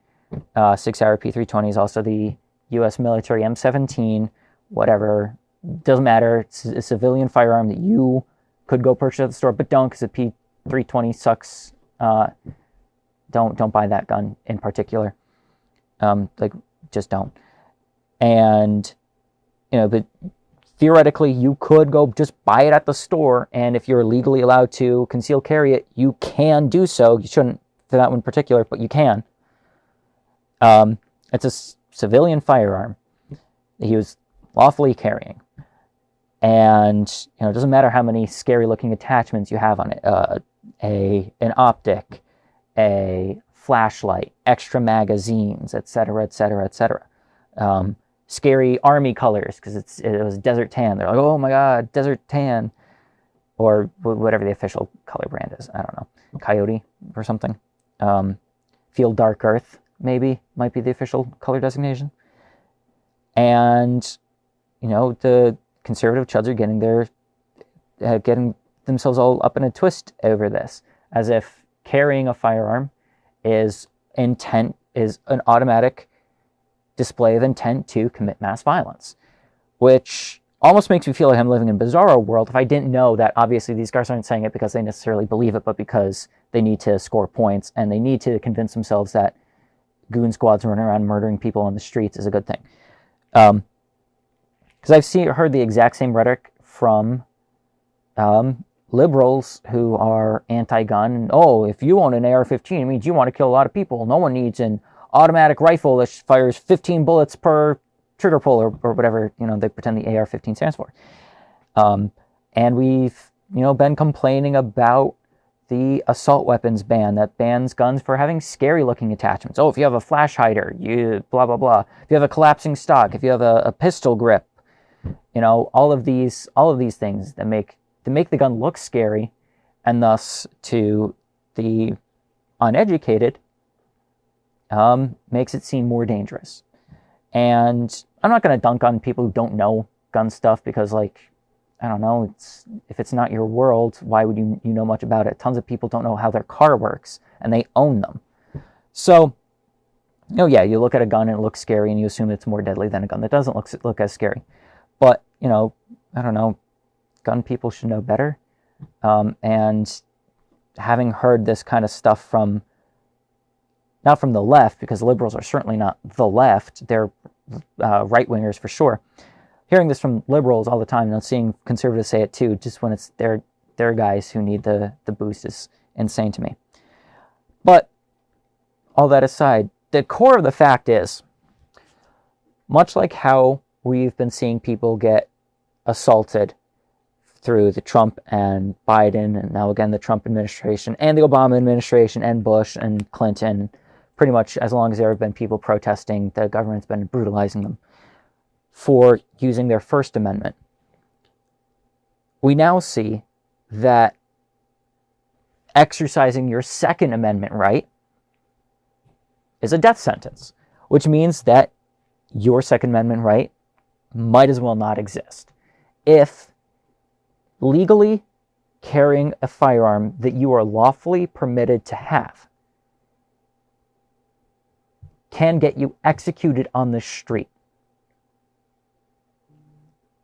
6-hour P320, is also the U.S. military M17, whatever. Doesn't matter. It's a civilian firearm that you could go purchase at the store, but don't, because the P320 sucks. Don't buy that gun in particular. Like, just don't. And, you know, but theoretically, you could go just buy it at the store, and if you're legally allowed to conceal carry it, you can do so. You shouldn't for that one in particular, but you can. It's a civilian firearm that he was lawfully carrying. And, you know, it doesn't matter how many scary-looking attachments you have on it. An optic, a flashlight, extra magazines, etc., etc., etc. Scary army colors, because it was desert tan. They're like, oh my god, desert tan. Or whatever the official color brand is. I don't know. Coyote or something. Field Dark Earth, maybe, might be the official color designation. And, you know, the conservative chuds are getting themselves all up in a twist over this, as if carrying a firearm is an automatic display of intent to commit mass violence, which almost makes me feel like I'm living in a bizarro world if I didn't know that obviously these guys aren't saying it because they necessarily believe it, but because they need to score points and they need to convince themselves that goon squads running around murdering people on the streets is a good thing. Because I've heard the exact same rhetoric from liberals who are anti-gun. Oh, if you own an AR-15, it means you want to kill a lot of people. No one needs an automatic rifle that fires 15 bullets per trigger pull, or whatever, you know, they pretend the AR-15 stands for. And we've, you know, been complaining about the assault weapons ban that bans guns for having scary-looking attachments. Oh, if you have a flash hider, you blah, blah, blah. If you have a collapsing stock, if you have a pistol grip, you know, all of these things that make the gun look scary, and thus to the uneducated, makes it seem more dangerous. And I'm not going to dunk on people who don't know gun stuff, because, like, I don't know, if it's not your world, why would you know much about it? Tons of people don't know how their car works, and they own them. So, you know, yeah, you look at a gun and it looks scary, and you assume it's more deadly than a gun that doesn't look as scary. But, you know, I don't know, gun people should know better. And having heard this kind of stuff not from the left, because liberals are certainly not the left, they're right-wingers for sure. Hearing this from liberals all the time, and seeing conservatives say it too, just when it's their guys who need the boost, is insane to me. But all that aside, the core of the fact is, much like how we've been seeing people get assaulted through the Trump and Biden, and now again the Trump administration, and the Obama administration, and Bush, and Clinton, pretty much as long as there have been people protesting, the government's been brutalizing them for using their First Amendment. We now see that exercising your Second Amendment right is a death sentence, which means that your Second Amendment right might as well not exist. If legally carrying a firearm that you are lawfully permitted to have can get you executed on the street,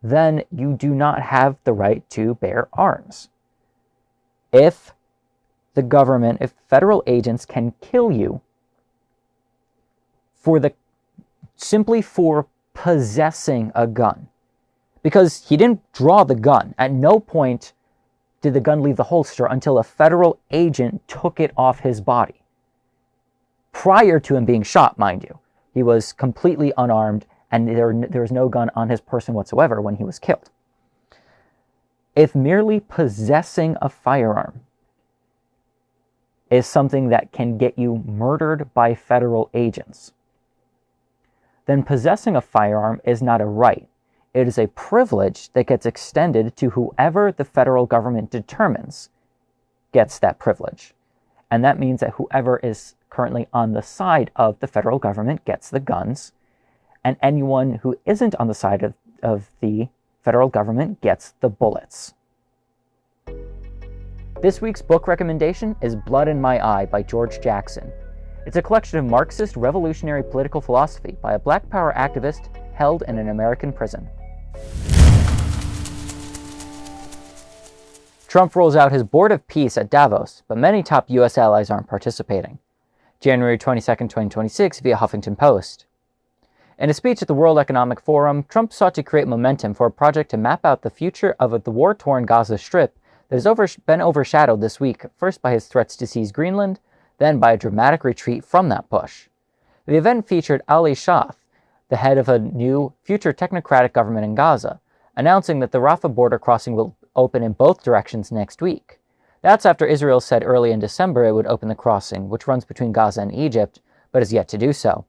then you do not have the right to bear arms. If the government, if federal agents can kill you simply for possessing a gun. Because he didn't draw the gun. At no point did the gun leave the holster until a federal agent took it off his body. Prior to him being shot, mind you. He was completely unarmed, and there was no gun on his person whatsoever when he was killed. If merely possessing a firearm is something that can get you murdered by federal agents, then possessing a firearm is not a right. It is a privilege that gets extended to whoever the federal government determines gets that privilege. And that means that whoever is currently on the side of the federal government gets the guns, and anyone who isn't on the side of the federal government gets the bullets. This week's book recommendation is Blood in My Eye by George Jackson. It's a collection of Marxist revolutionary political philosophy by a Black Power activist held in an American prison. Trump rolls out his Board of Peace at Davos, but many top U.S. allies aren't participating. January 22, 2026, via Huffington Post. In a speech at the World Economic Forum, Trump sought to create momentum for a project to map out the future of the war-torn Gaza Strip that has been overshadowed this week, first by his threats to seize Greenland, then by a dramatic retreat from that push. The event featured Ali Shah, the head of a new future technocratic government in Gaza, announcing that the Rafah border crossing will open in both directions next week. That's after Israel said early in December it would open the crossing, which runs between Gaza and Egypt, but has yet to do so.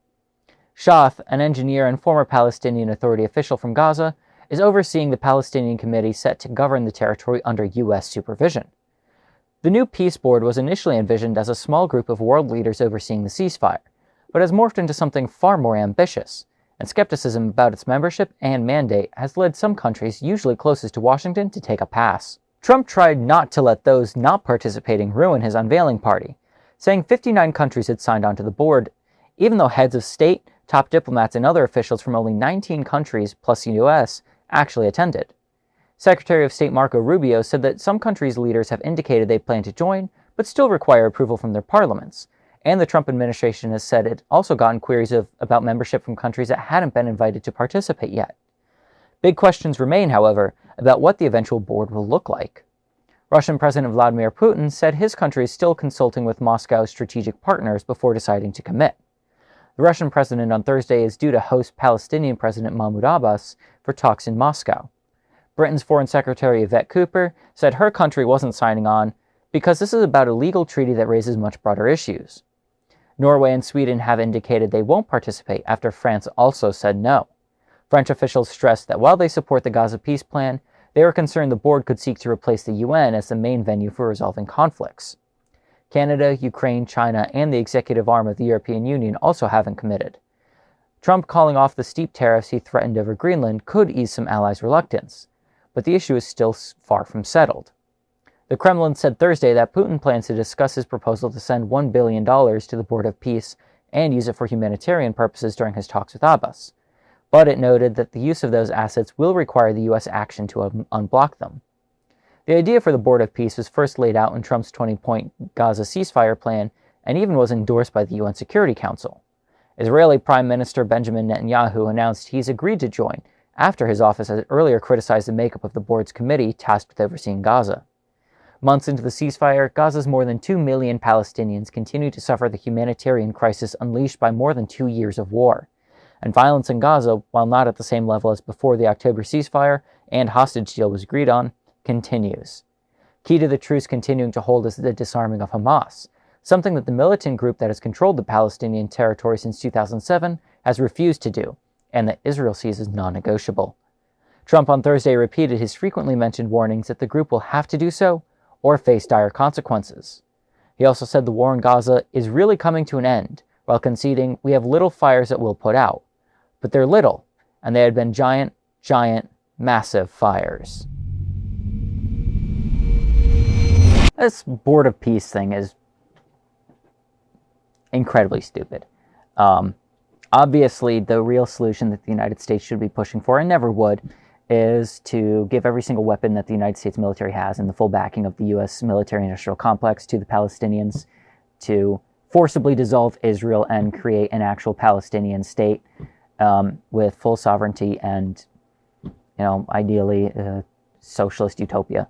Shah, an engineer and former Palestinian Authority official from Gaza, is overseeing the Palestinian committee set to govern the territory under U.S. supervision. The new peace board was initially envisioned as a small group of world leaders overseeing the ceasefire, but has morphed into something far more ambitious, and skepticism about its membership and mandate has led some countries, usually closest to Washington, to take a pass. Trump tried not to let those not participating ruin his unveiling party, saying 59 countries had signed onto the board, even though heads of state, top diplomats, and other officials from only 19 countries, plus the U.S., actually attended. Secretary of State Marco Rubio said that some countries' leaders have indicated they plan to join, but still require approval from their parliaments, and the Trump administration has said it also gotten queries about membership from countries that hadn't been invited to participate yet. Big questions remain, however, about what the eventual board will look like. Russian President Vladimir Putin said his country is still consulting with Moscow's strategic partners before deciding to commit. The Russian president on Thursday is due to host Palestinian President Mahmoud Abbas for talks in Moscow. Britain's Foreign Secretary Yvette Cooper said her country wasn't signing on because this is about a legal treaty that raises much broader issues. Norway and Sweden have indicated they won't participate after France also said no. French officials stressed that while they support the Gaza peace plan, they are concerned the board could seek to replace the UN as the main venue for resolving conflicts. Canada, Ukraine, China, and the executive arm of the European Union also haven't committed. Trump calling off the steep tariffs he threatened over Greenland could ease some allies' reluctance, but the issue is still far from settled. The Kremlin said Thursday that Putin plans to discuss his proposal to send $1 billion to the Board of Peace and use it for humanitarian purposes during his talks with Abbas, but it noted that the use of those assets will require the U.S. action to unblock them. The idea for the Board of Peace was first laid out in Trump's 20-point Gaza ceasefire plan and even was endorsed by the UN Security Council. Israeli Prime Minister Benjamin Netanyahu announced he's agreed to join after his office had earlier criticized the makeup of the board's committee tasked with overseeing Gaza. Months into the ceasefire, Gaza's more than 2 million Palestinians continue to suffer the humanitarian crisis unleashed by more than 2 years of war. And violence in Gaza, while not at the same level as before the October ceasefire and hostage deal was agreed on, continues. Key to the truce continuing to hold is the disarming of Hamas, something that the militant group that has controlled the Palestinian territory since 2007 has refused to do, and that Israel sees as non-negotiable. Trump on Thursday repeated his frequently mentioned warnings that the group will have to do so or face dire consequences. He also said the war in Gaza is really coming to an end, while conceding we have little fires that we'll put out. But they're little, and they had been giant, massive fires. This Board of Peace thing is incredibly stupid. Obviously, the real solution that the United States should be pushing for, and never would, is to give every single weapon that the United States military has and the full backing of the U.S. military-industrial complex to the Palestinians to forcibly dissolve Israel and create an actual Palestinian state with full sovereignty and, ideally socialist utopia.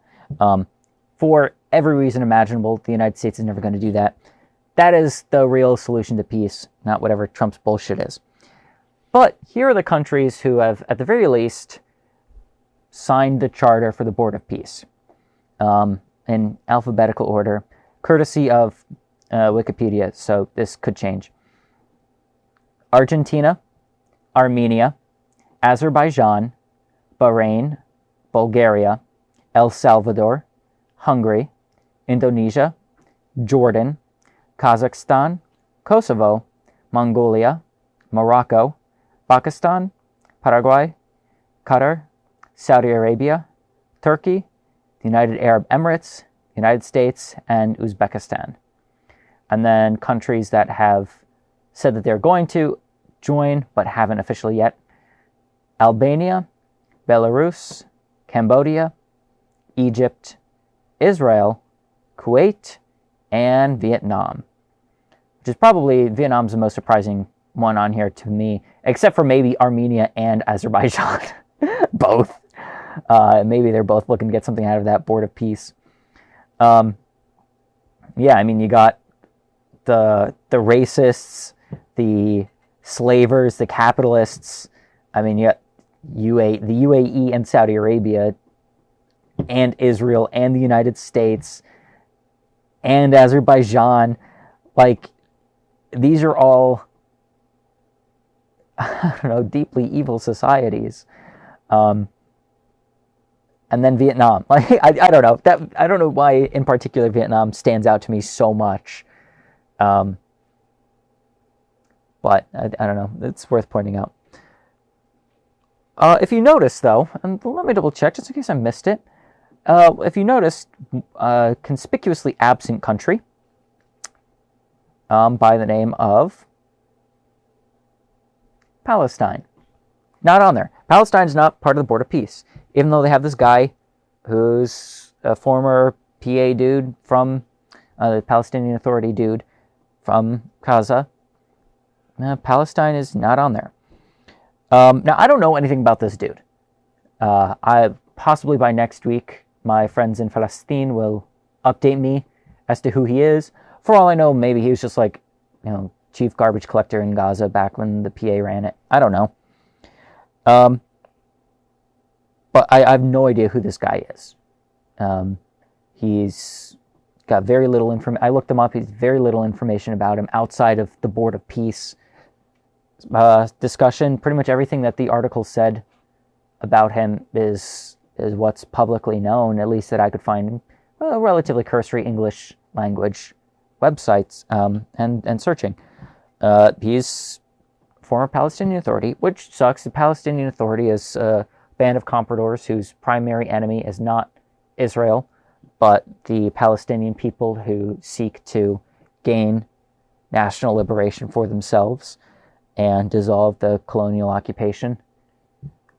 For every reason imaginable, the United States is never going to do that. That is the real solution to peace, not whatever Trump's bullshit is. But here are the countries who have, at the very least, signed the Charter for the Board of Peace in alphabetical order, courtesy of Wikipedia, so this could change. Argentina, Armenia, Azerbaijan, Bahrain, Bulgaria, El Salvador, Hungary, Indonesia, Jordan, Kazakhstan, Kosovo, Mongolia, Morocco, Pakistan, Paraguay, Qatar, Saudi Arabia, Turkey, the United Arab Emirates, United States, and Uzbekistan. And then countries that have said that they're going to join but haven't officially yet: Albania, Belarus, Cambodia, Egypt, Israel, Kuwait, and Vietnam. Which is probably, Vietnam's the most surprising one on here to me, except for maybe Armenia and Azerbaijan. Both. Maybe they're both looking to get something out of that Board of Peace. You got the racists, the slavers, the capitalists. You got the UAE and Saudi Arabia, and Israel, and the United States, and Azerbaijan. These are all, deeply evil societies. And then Vietnam. I don't know. I don't know why in particular Vietnam stands out to me so much. But I don't know. It's worth pointing out. If you notice, though, and let me double check just in case I missed it. If you noticed, conspicuously absent country by the name of Palestine. Not on there. Palestine's not part of the Board of Peace, even though they have this guy who's a former PA dude from the Palestinian Authority dude from Gaza. Palestine is not on there. Now, I don't know anything about this dude. I possibly by next week, my friends in Palestine will update me as to who he is. For all I know, maybe he was just chief garbage collector in Gaza back when the PA ran it. I don't know. But I have no idea who this guy is. He's got very little information. I looked him up. He's very little information about him outside of the Board of Peace discussion. Pretty much everything that the article said about him is what's publicly known, at least that I could find in relatively cursory English language websites and searching. He's former Palestinian Authority, which sucks. The Palestinian Authority is a band of compradors whose primary enemy is not Israel, but the Palestinian people who seek to gain national liberation for themselves and dissolve the colonial occupation.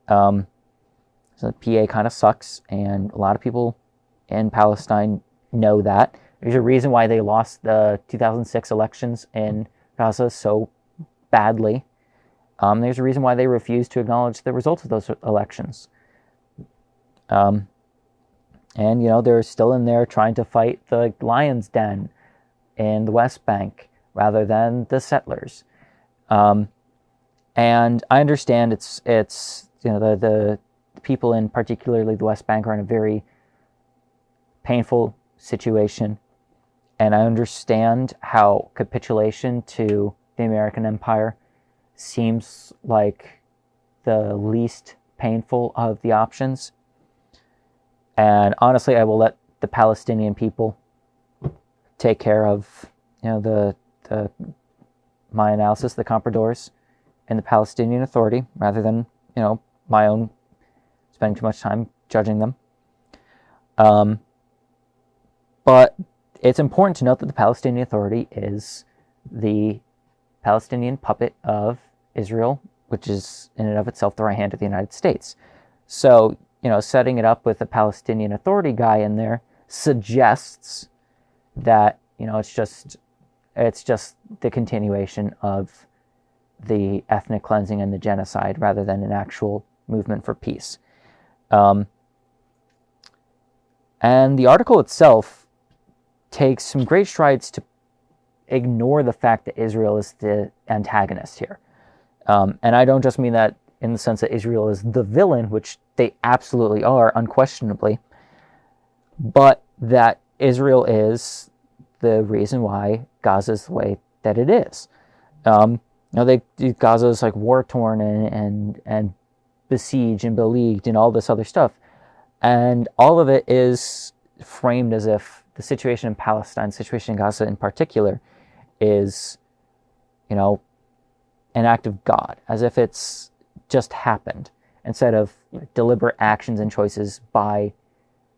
So the PA kind of sucks, and a lot of people in Palestine know that. There's a reason why they lost the 2006 elections in Gaza so badly. There's a reason why they refused to acknowledge the results of those elections. And, they're still in there trying to fight the lion's den in the West Bank rather than the settlers. And I understand it's the people in particularly the West Bank are in a very painful situation. And I understand how capitulation to the American empire seems like the least painful of the options. And honestly, I will let the Palestinian people take care of, my analysis, the compradors, and the Palestinian Authority, rather than, my own spending too much time judging them. But it's important to note that the Palestinian Authority is the Palestinian puppet of Israel, which is in and of itself the right hand of the United States. So, setting it up with a Palestinian Authority guy in there suggests that, it's just the continuation of the ethnic cleansing and the genocide rather than an actual movement for peace. And the article itself takes some great strides to ignore the fact that Israel is the antagonist here. And I don't just mean that in the sense that Israel is the villain, which they absolutely are, unquestionably, but that Israel is the reason why Gaza is the way that it is. Gaza is like war-torn and besieged and beleaguered and all this other stuff. And all of it is framed as if the situation in Palestine, the situation in Gaza in particular, is, an act of God, as if it's just happened, instead of deliberate actions and choices by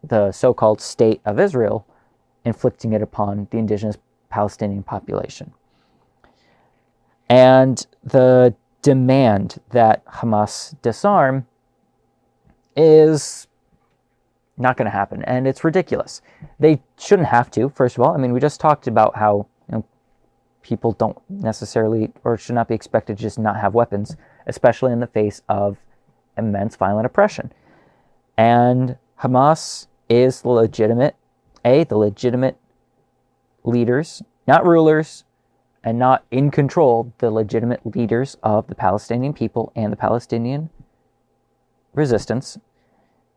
the so-called state of Israel, inflicting it upon the indigenous Palestinian population. And the demand that Hamas disarm is not going to happen, and it's ridiculous. They shouldn't have to, first of all. I mean, we just talked about how people don't necessarily, or should not be expected to just not have weapons, especially in the face of immense violent oppression. And Hamas is the legitimate leaders, not rulers, and not in control, the legitimate leaders of the Palestinian people and the Palestinian resistance.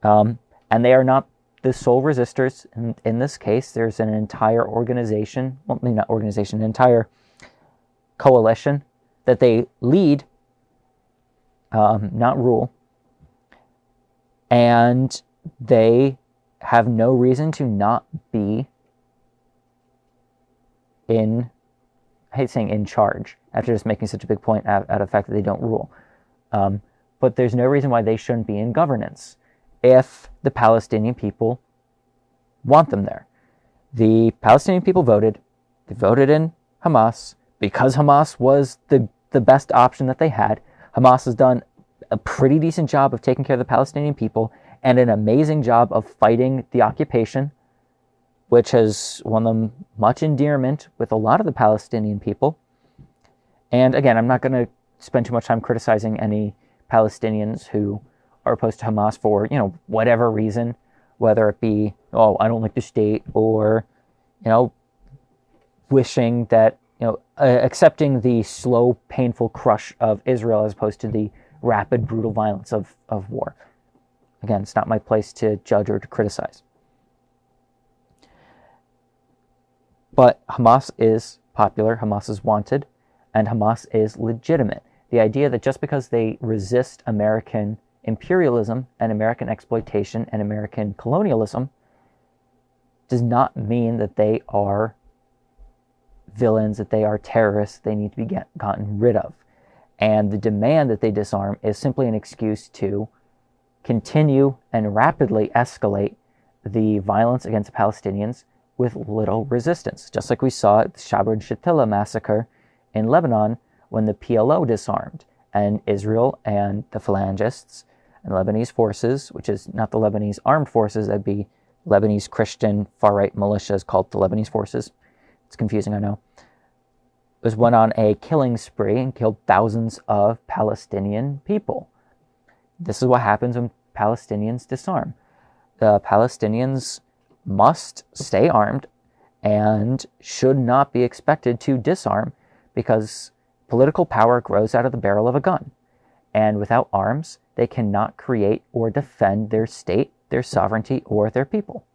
And they are not the sole resistors. In this case, there's an entire organization, well, maybe not organization, an entire coalition that they lead, not rule. And they have no reason to not be I hate saying in charge, after just making such a big point out of the fact that they don't rule. But there's no reason why they shouldn't be in governance if the Palestinian people want them there. The Palestinian people voted. They voted in Hamas because Hamas was the best option that they had. Hamas has done a pretty decent job of taking care of the Palestinian people and an amazing job of fighting the occupation, which has won them much endearment with a lot of the Palestinian people. And again, I'm not going to spend too much time criticizing any Palestinians who are opposed to Hamas for, whatever reason, whether it be, I don't like the state, or, wishing that, accepting the slow, painful crush of Israel as opposed to the rapid, brutal violence of war. Again, it's not my place to judge or to criticize. But Hamas is popular, Hamas is wanted, and Hamas is legitimate. The idea that just because they resist American imperialism and American exploitation and American colonialism does not mean that they are villains, that they are terrorists, they need to be gotten rid of. And the demand that they disarm is simply an excuse to continue and rapidly escalate the violence against the Palestinians with little resistance, just like we saw at the Sabra and Shatila massacre in Lebanon when the PLO disarmed, and Israel and the Phalangists and Lebanese forces, which is not the Lebanese armed forces, that'd be Lebanese Christian far-right militias called the Lebanese forces. It's confusing, I know. Went on a killing spree and killed thousands of Palestinian people. This is what happens when Palestinians disarm. The Palestinians must stay armed and should not be expected to disarm, because political power grows out of the barrel of a gun. And without arms, they cannot create or defend their state, their sovereignty, or their people.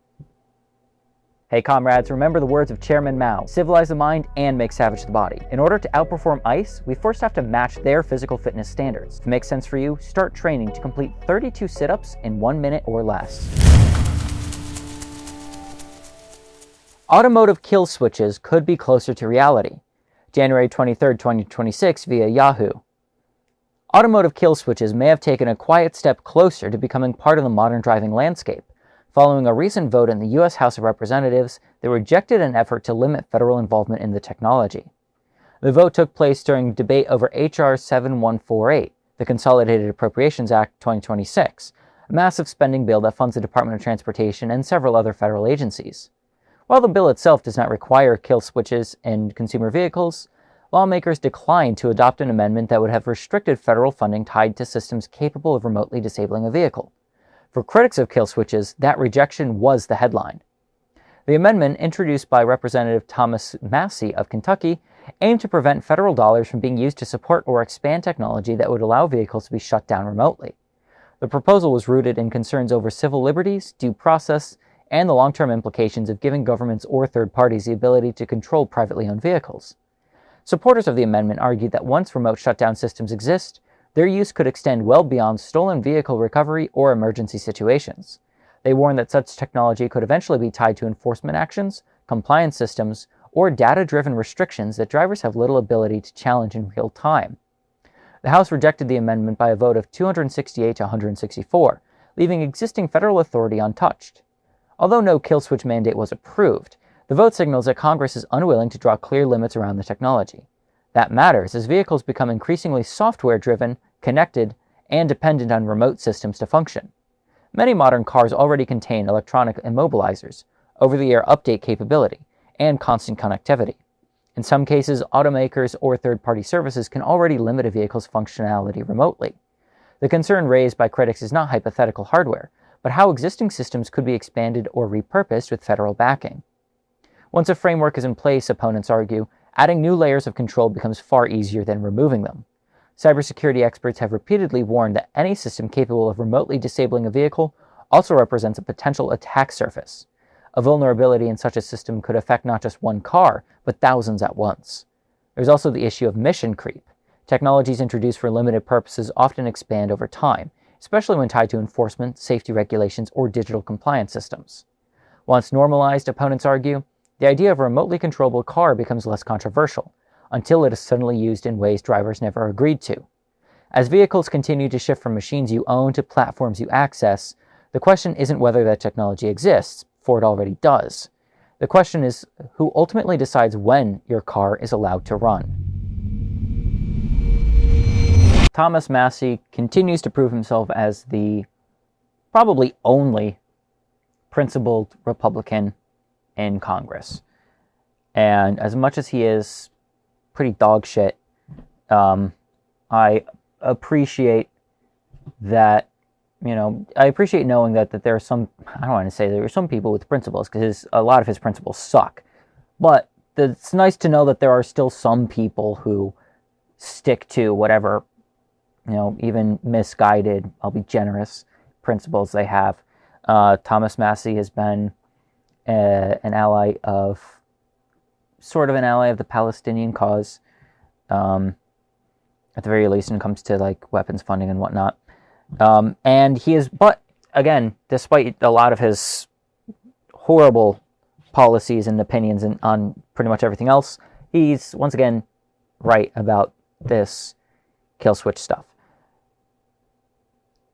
Hey comrades, remember the words of Chairman Mao: civilize the mind and make savage the body. In order to outperform ICE, we first have to match their physical fitness standards. If it makes sense for you, start training to complete 32 sit-ups in 1 minute or less. Automotive kill switches could be closer to reality. January 23, 2026 via Yahoo. Automotive kill switches may have taken a quiet step closer to becoming part of the modern driving landscape, following a recent vote in the U.S. House of Representatives that rejected an effort to limit federal involvement in the technology. The vote took place during debate over H.R. 7148, the Consolidated Appropriations Act 2026, a a massive spending bill that funds the Department of Transportation and several other federal agencies. While the bill itself does not require kill switches in consumer vehicles, lawmakers declined to adopt an amendment that would have restricted federal funding tied to systems capable of remotely disabling a vehicle. For critics of kill switches, that rejection was the headline. The amendment, introduced by Representative Thomas Massie of Kentucky, aimed to prevent federal dollars from being used to support or expand technology that would allow vehicles to be shut down remotely. The proposal was rooted in concerns over civil liberties, due process, and the long-term implications of giving governments or third parties the ability to control privately owned vehicles. Supporters of the amendment argued that once remote shutdown systems exist, their use could extend well beyond stolen vehicle recovery or emergency situations. They warned that such technology could eventually be tied to enforcement actions, compliance systems, or data-driven restrictions that drivers have little ability to challenge in real time. The House rejected the amendment by a vote of 268 to 164, leaving existing federal authority untouched. Although no kill switch mandate was approved, the vote signals that Congress is unwilling to draw clear limits around the technology. That matters as vehicles become increasingly software-driven, connected, and dependent on remote systems to function. Many modern cars already contain electronic immobilizers, over-the-air update capability, and constant connectivity. In some cases, automakers or third-party services can already limit a vehicle's functionality remotely. The concern raised by critics is not hypothetical hardware, but how existing systems could be expanded or repurposed with federal backing. Once a framework is in place, opponents argue, adding new layers of control becomes far easier than removing them. Cybersecurity experts have repeatedly warned that any system capable of remotely disabling a vehicle also represents a potential attack surface. A vulnerability in such a system could affect not just one car, but thousands at once. There's also the issue of mission creep. Technologies introduced for limited purposes often expand over time, especially when tied to enforcement, safety regulations, or digital compliance systems. Once normalized, opponents argue, the idea of a remotely controllable car becomes less controversial, until it is suddenly used in ways drivers never agreed to. As vehicles continue to shift from machines you own to platforms you access, the question isn't whether that technology exists, for it already does. The question is who ultimately decides when your car is allowed to run. Thomas Massie continues to prove himself as the probably only principled Republican in Congress. And as much as he is pretty dog shit, I appreciate that, I appreciate knowing that there are some, I don't want to say there are some people with principles, because a lot of his principles suck. But it's nice to know that there are still some people who stick to whatever, even misguided, I'll be generous, principles they have. Thomas Massie has been an ally of the Palestinian cause, at the very least when it comes to weapons funding and whatnot. And he is, but again, despite a lot of his horrible policies and opinions on pretty much everything else, he's once again right about this kill switch stuff.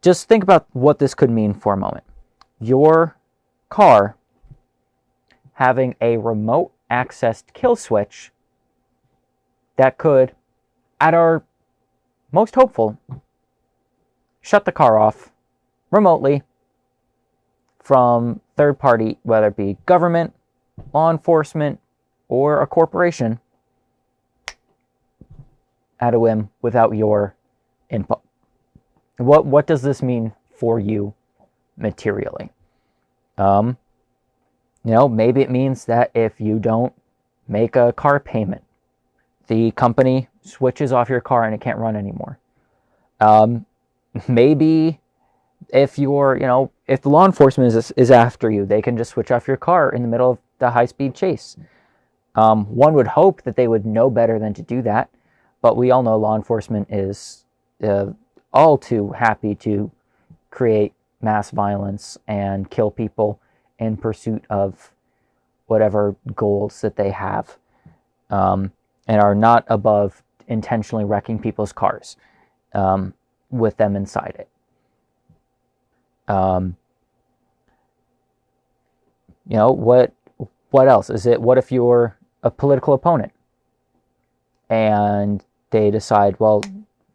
Just think about what this could mean for a moment. Your car having a remote accessed kill switch that could, at our most hopeful, shut the car off remotely from third party, whether it be government, law enforcement, or a corporation, at a whim without your input. What does this mean for you materially? Maybe it means that if you don't make a car payment, the company switches off your car and it can't run anymore. Maybe if if the law enforcement is after you, they can just switch off your car in the middle of the high-speed chase. One would hope that they would know better than to do that, but we all know law enforcement is all too happy to create mass violence and kill people in pursuit of whatever goals that they have, and are not above intentionally wrecking people's cars with them inside it. What else? Is it, what if you're a political opponent and they decide, well,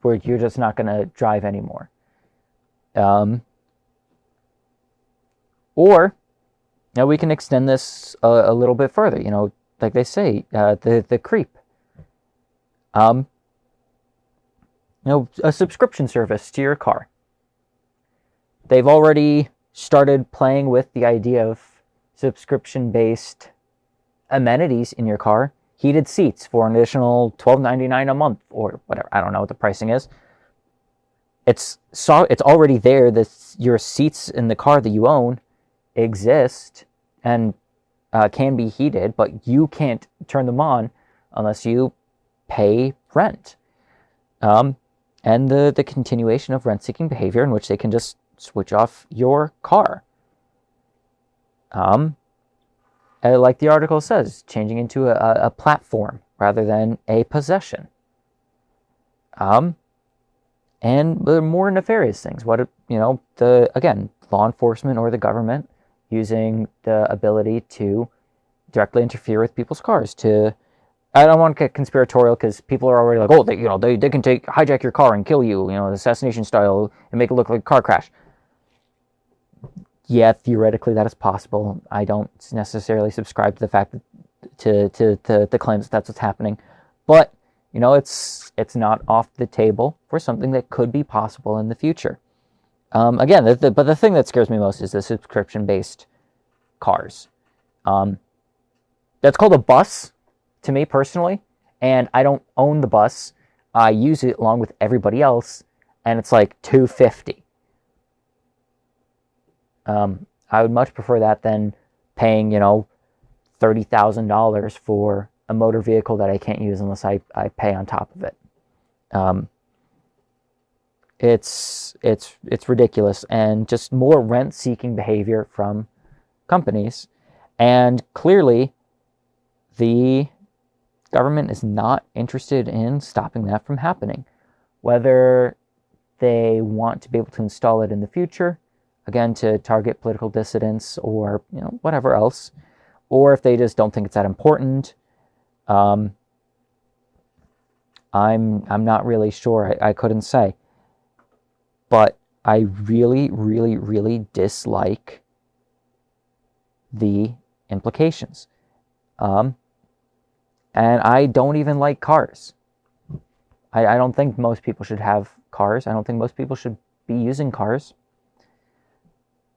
you're just not going to drive anymore? Or, we can extend this a little bit further. Like they say, the creep. A subscription service to your car. They've already started playing with the idea of subscription-based amenities in your car. Heated seats for an additional $12.99 a month, or whatever. I don't know what the pricing is. It's already there. Your seats in the car that you own exist and can be heated, but you can't turn them on unless you pay rent. And the continuation of rent-seeking behavior in which they can just switch off your car. Like the article says, changing into a platform rather than a possession. And the more nefarious things. Again, law enforcement or the government using the ability to directly interfere with people's cars. I don't want to get conspiratorial because people are already like, oh, they can hijack your car and kill you, assassination style, and make it look like a car crash. Yeah, theoretically that is possible. I don't necessarily subscribe to the fact to the claims that that's what's happening, but it's not off the table for something that could be possible in the future. Again, but the thing that scares me most is the subscription-based cars. That's called a bus to me personally, and I don't own the bus. I use it along with everybody else, and it's like $250. I would much prefer that than paying, $30,000 for a motor vehicle that I can't use unless I pay on top of it. It's ridiculous, and just more rent-seeking behavior from companies. And clearly, the government is not interested in stopping that from happening. Whether they want to be able to install it in the future, again, to target political dissidents or whatever else, or if they just don't think it's that important. I'm not really sure. I couldn't say. But I really, really, really dislike the implications. And I don't even like cars. I don't think most people should have cars. I don't think most people should be using cars.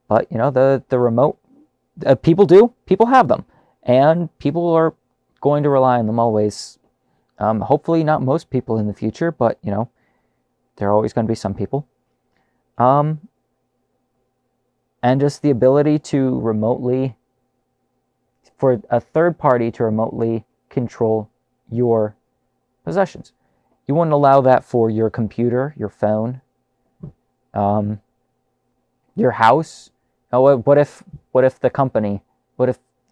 But, the remote, people do. People have them. And people are going to rely on them always. Hopefully not most people in the future, but, there are always going to be some people. And just the ability to for a third party to remotely control your possessions. You wouldn't allow that for your computer, your phone, your house. What if the company,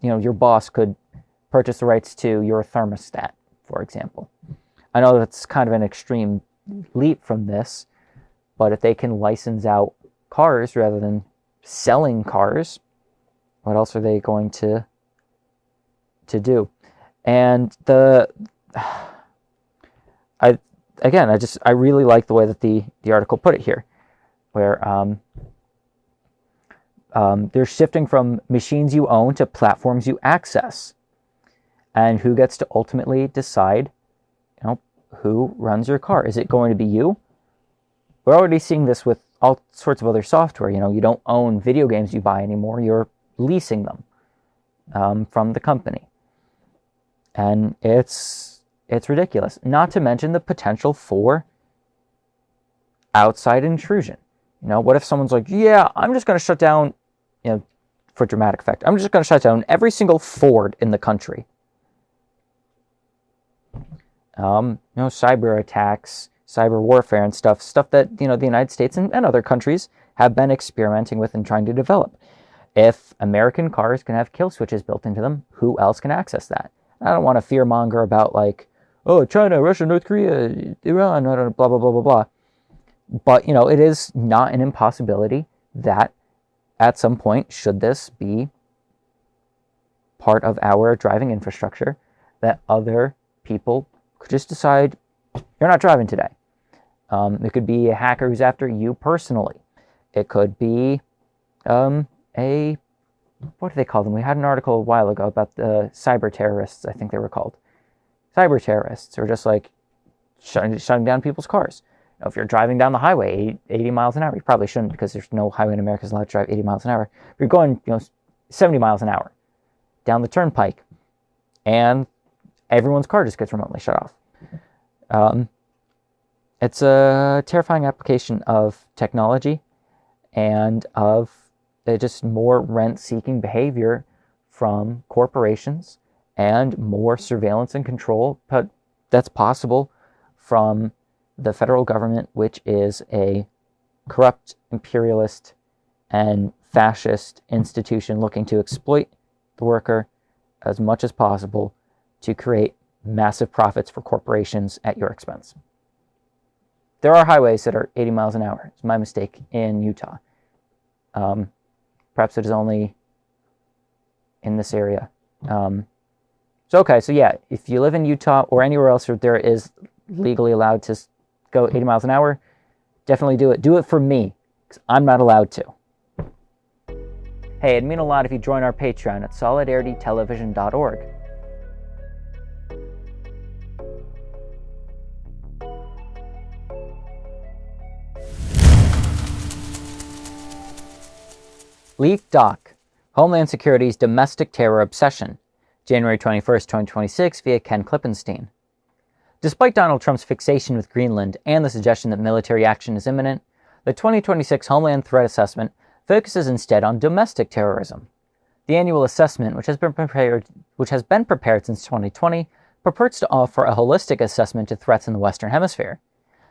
your boss could purchase the rights to your thermostat, for example? I know that's kind of an extreme leap from this, but if they can license out cars rather than selling cars, what else are they going to do? And I really like the way that the article put it here, where they're shifting from machines you own to platforms you access, and who gets to ultimately decide, who runs your car? Is it going to be you? We're already seeing this with all sorts of other software. You don't own video games you buy anymore. You're leasing them from the company. And it's ridiculous. Not to mention the potential for outside intrusion. What if someone's like, yeah, I'm just going to shut down, for dramatic effect, I'm just going to shut down every single Ford in the country. Cyber attacks, cyber warfare and stuff that, the United States and other countries have been experimenting with and trying to develop. If American cars can have kill switches built into them, who else can access that? I don't want to fearmonger about China, Russia, North Korea, Iran, blah, blah, blah, blah, blah. But, it is not an impossibility that at some point, should this be part of our driving infrastructure, that other people could just decide, you're not driving today. It could be a hacker who's after you personally. It could be a what do they call them? We had an article a while ago about the cyber terrorists, I think they were called. Cyber terrorists are just like shutting down people's cars. If you're driving down the highway 80 miles an hour, you probably shouldn't because there's no highway in America that's allowed to drive 80 miles an hour. If you're going 70 miles an hour down the turnpike and everyone's car just gets remotely shut off. It's a terrifying application of technology and of just more rent-seeking behavior from corporations and more surveillance and control that's possible from the federal government, which is a corrupt, imperialist, and fascist institution looking to exploit the worker as much as possible to create massive profits for corporations at your expense. There are highways that are 80 miles an hour. It's my mistake in Utah. Perhaps it is only in this area. So yeah, if you live in Utah or anywhere else where there is legally allowed to go 80 miles an hour, definitely do it. Do it for me, because I'm not allowed to. Hey, it'd mean a lot if you join our Patreon at solidaritytelevision.org. Leak Doc, Homeland Security's Domestic Terror Obsession, January 21st, 2026, via Ken Klippenstein. Despite Donald Trump's fixation with Greenland and the suggestion that military action is imminent, the 2026 Homeland Threat Assessment focuses instead on domestic terrorism. The annual assessment, which has been prepared since 2020, purports to offer a holistic assessment to threats in the Western Hemisphere.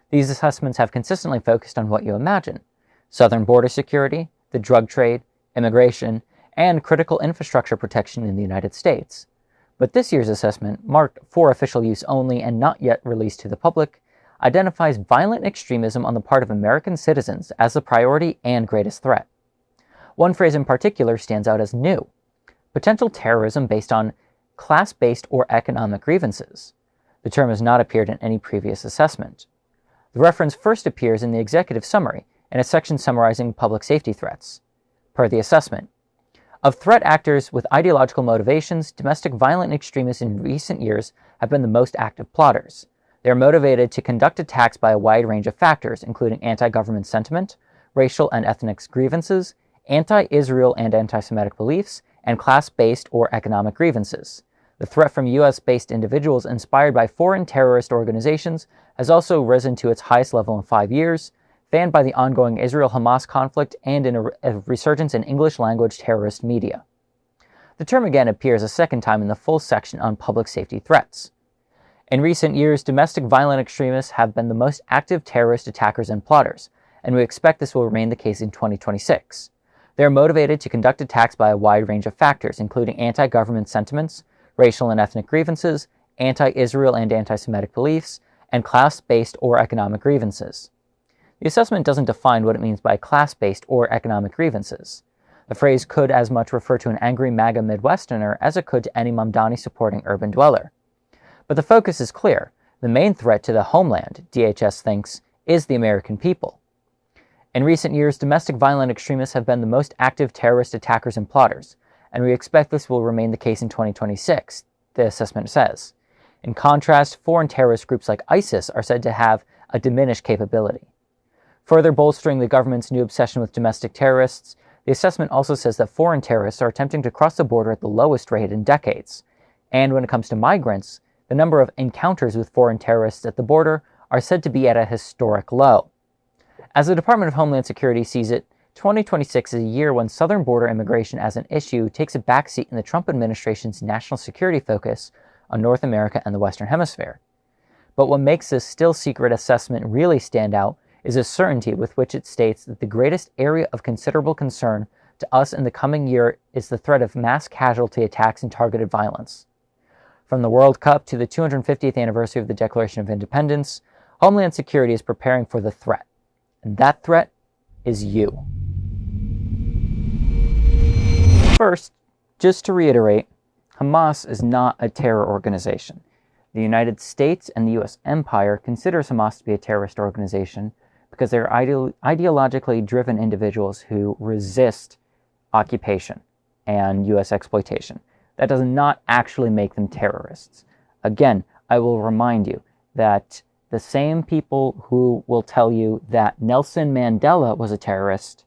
These assessments have consistently focused on what you imagine: southern border security, the drug trade, immigration, and critical infrastructure protection in the United States. But this year's assessment, marked for official use only and not yet released to the public, identifies violent extremism on the part of American citizens as the priority and greatest threat. One phrase in particular stands out as new: potential terrorism based on class-based or economic grievances. The term has not appeared in any previous assessment. The reference first appears in the executive summary in a section summarizing public safety threats. Per the assessment, of threat actors with ideological motivations, domestic violent extremists in recent years have been the most active plotters. They are motivated to conduct attacks by a wide range of factors, including anti-government sentiment, racial and ethnic grievances, anti-Israel and anti-Semitic beliefs, and class-based or economic grievances. The threat from U.S.-based individuals inspired by foreign terrorist organizations has also risen to its highest level in 5 years, fanned by the ongoing Israel-Hamas conflict and in a resurgence in English-language terrorist media. The term again appears a second time in the full section on public safety threats. In recent years, domestic violent extremists have been the most active terrorist attackers and plotters, and we expect this will remain the case in 2026. They are motivated to conduct attacks by a wide range of factors, including anti-government sentiments, racial and ethnic grievances, anti-Israel and anti-Semitic beliefs, and class-based or economic grievances. The assessment doesn't define what it means by class-based or economic grievances. The phrase could as much refer to an angry MAGA Midwesterner as it could to any Mamdani-supporting urban dweller. But the focus is clear. The main threat to the homeland, DHS thinks, is the American people. In recent years, domestic violent extremists have been the most active terrorist attackers and plotters, and we expect this will remain the case in 2026, the assessment says. In contrast, foreign terrorist groups like ISIS are said to have a diminished capability. Further bolstering the government's new obsession with domestic terrorists, the assessment also says that foreign terrorists are attempting to cross the border at the lowest rate in decades. And when it comes to migrants, the number of encounters with foreign terrorists at the border are said to be at a historic low. As the Department of Homeland Security sees it, 2026 is a year when southern border immigration as an issue takes a backseat in the Trump administration's national security focus on North America and the Western Hemisphere. But what makes this still secret assessment really stand out is the certainty with which it states that the greatest area of considerable concern to us in the coming year is the threat of mass casualty attacks and targeted violence. From the World Cup to the 250th anniversary of the Declaration of Independence, Homeland Security is preparing for the threat. And that threat is you. First, just to reiterate, Hamas is not a terror organization. The United States and the U.S. empire considers Hamas to be a terrorist organization because they're ideologically driven individuals who resist occupation. and U.S. exploitation. That does not actually make them terrorists. Again, I will remind you that the same people who will tell you that Nelson Mandela was a terrorist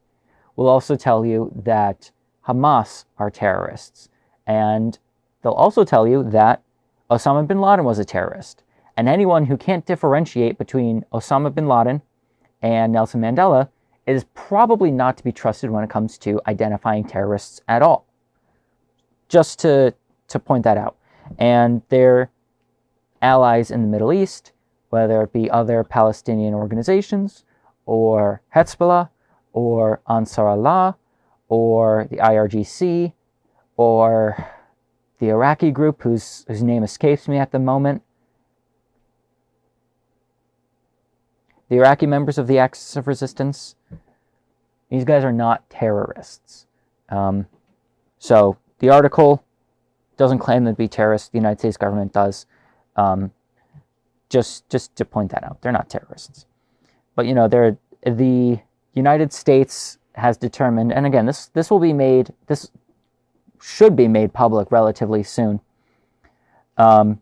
will also tell you that Hamas are terrorists. And they'll also tell you that Osama bin Laden was a terrorist. And anyone who can't differentiate between Osama bin Laden and Nelson Mandela is probably not to be trusted when it comes to identifying terrorists at all. Just to point that out. And their allies in the Middle East, whether it be other Palestinian organizations, or Hezbollah, or Ansar Allah, or the IRGC, or the Iraqi group whose name escapes me at the moment. The Iraqi members of the Axis of Resistance, these guys are not terrorists. So the article doesn't claim them to be terrorists. The United States government does. Just to point that out, they're not terrorists. But the United States has determined, and again, this should be made public relatively soon. The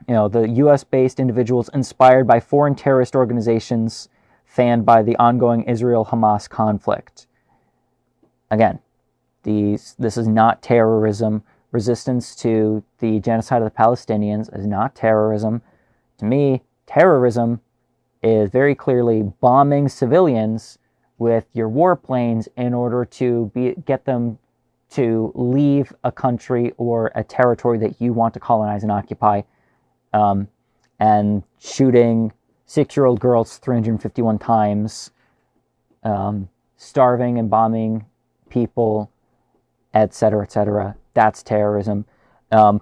U.S.-based individuals inspired by foreign terrorist organizations fanned by the ongoing Israel-Hamas conflict. Again, this is not terrorism. Resistance to the genocide of the Palestinians is not terrorism. To me, terrorism is very clearly bombing civilians with your warplanes in order to get them to leave a country or a territory that you want to colonize and occupy, and shooting 6-year-old girls 351 times, starving and bombing people, etc., etc. That's terrorism.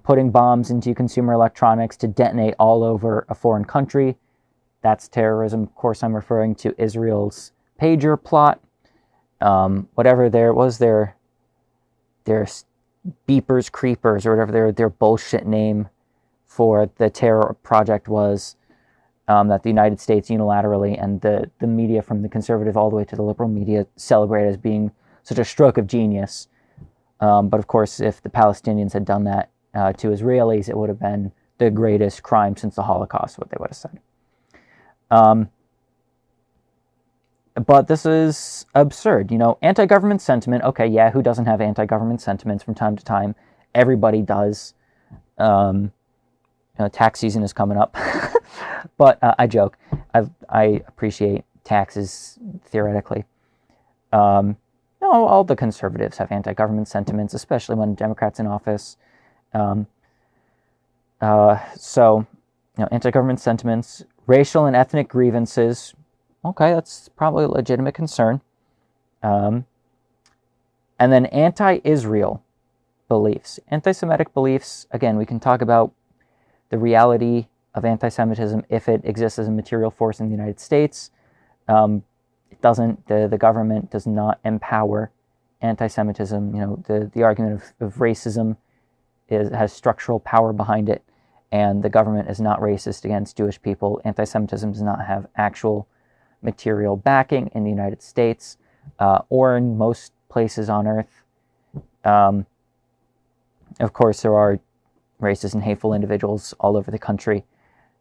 Putting bombs into consumer electronics to detonate all over a foreign country, that's terrorism. Of course, I'm referring to Israel's pager plot. Whatever their beepers, creepers, or whatever their bullshit name for the terror project was, that the United States unilaterally and the media, from the conservative all the way to the liberal media, celebrate as being such a stroke of genius. But of course, if the Palestinians had done that to Israelis, it would have been the greatest crime since the Holocaust, what they would have said. But this is absurd. Anti-government sentiment. Okay, yeah, who doesn't have anti-government sentiments from time to time? Everybody does. Tax season is coming up. But I joke. I appreciate taxes theoretically. All the conservatives have anti-government sentiments, especially when Democrats in office. Anti-government sentiments, racial and ethnic grievances. Okay, that's probably a legitimate concern. And then anti-Israel beliefs. Anti-Semitic beliefs, again, we can talk about the reality of anti-Semitism if it exists as a material force in the United States. It doesn't, the government does not empower anti-Semitism. The argument of racism has structural power behind it, and the government is not racist against Jewish people. Anti-Semitism does not have actual material backing in the United States or in most places on Earth. Of course, there are racist and hateful individuals all over the country,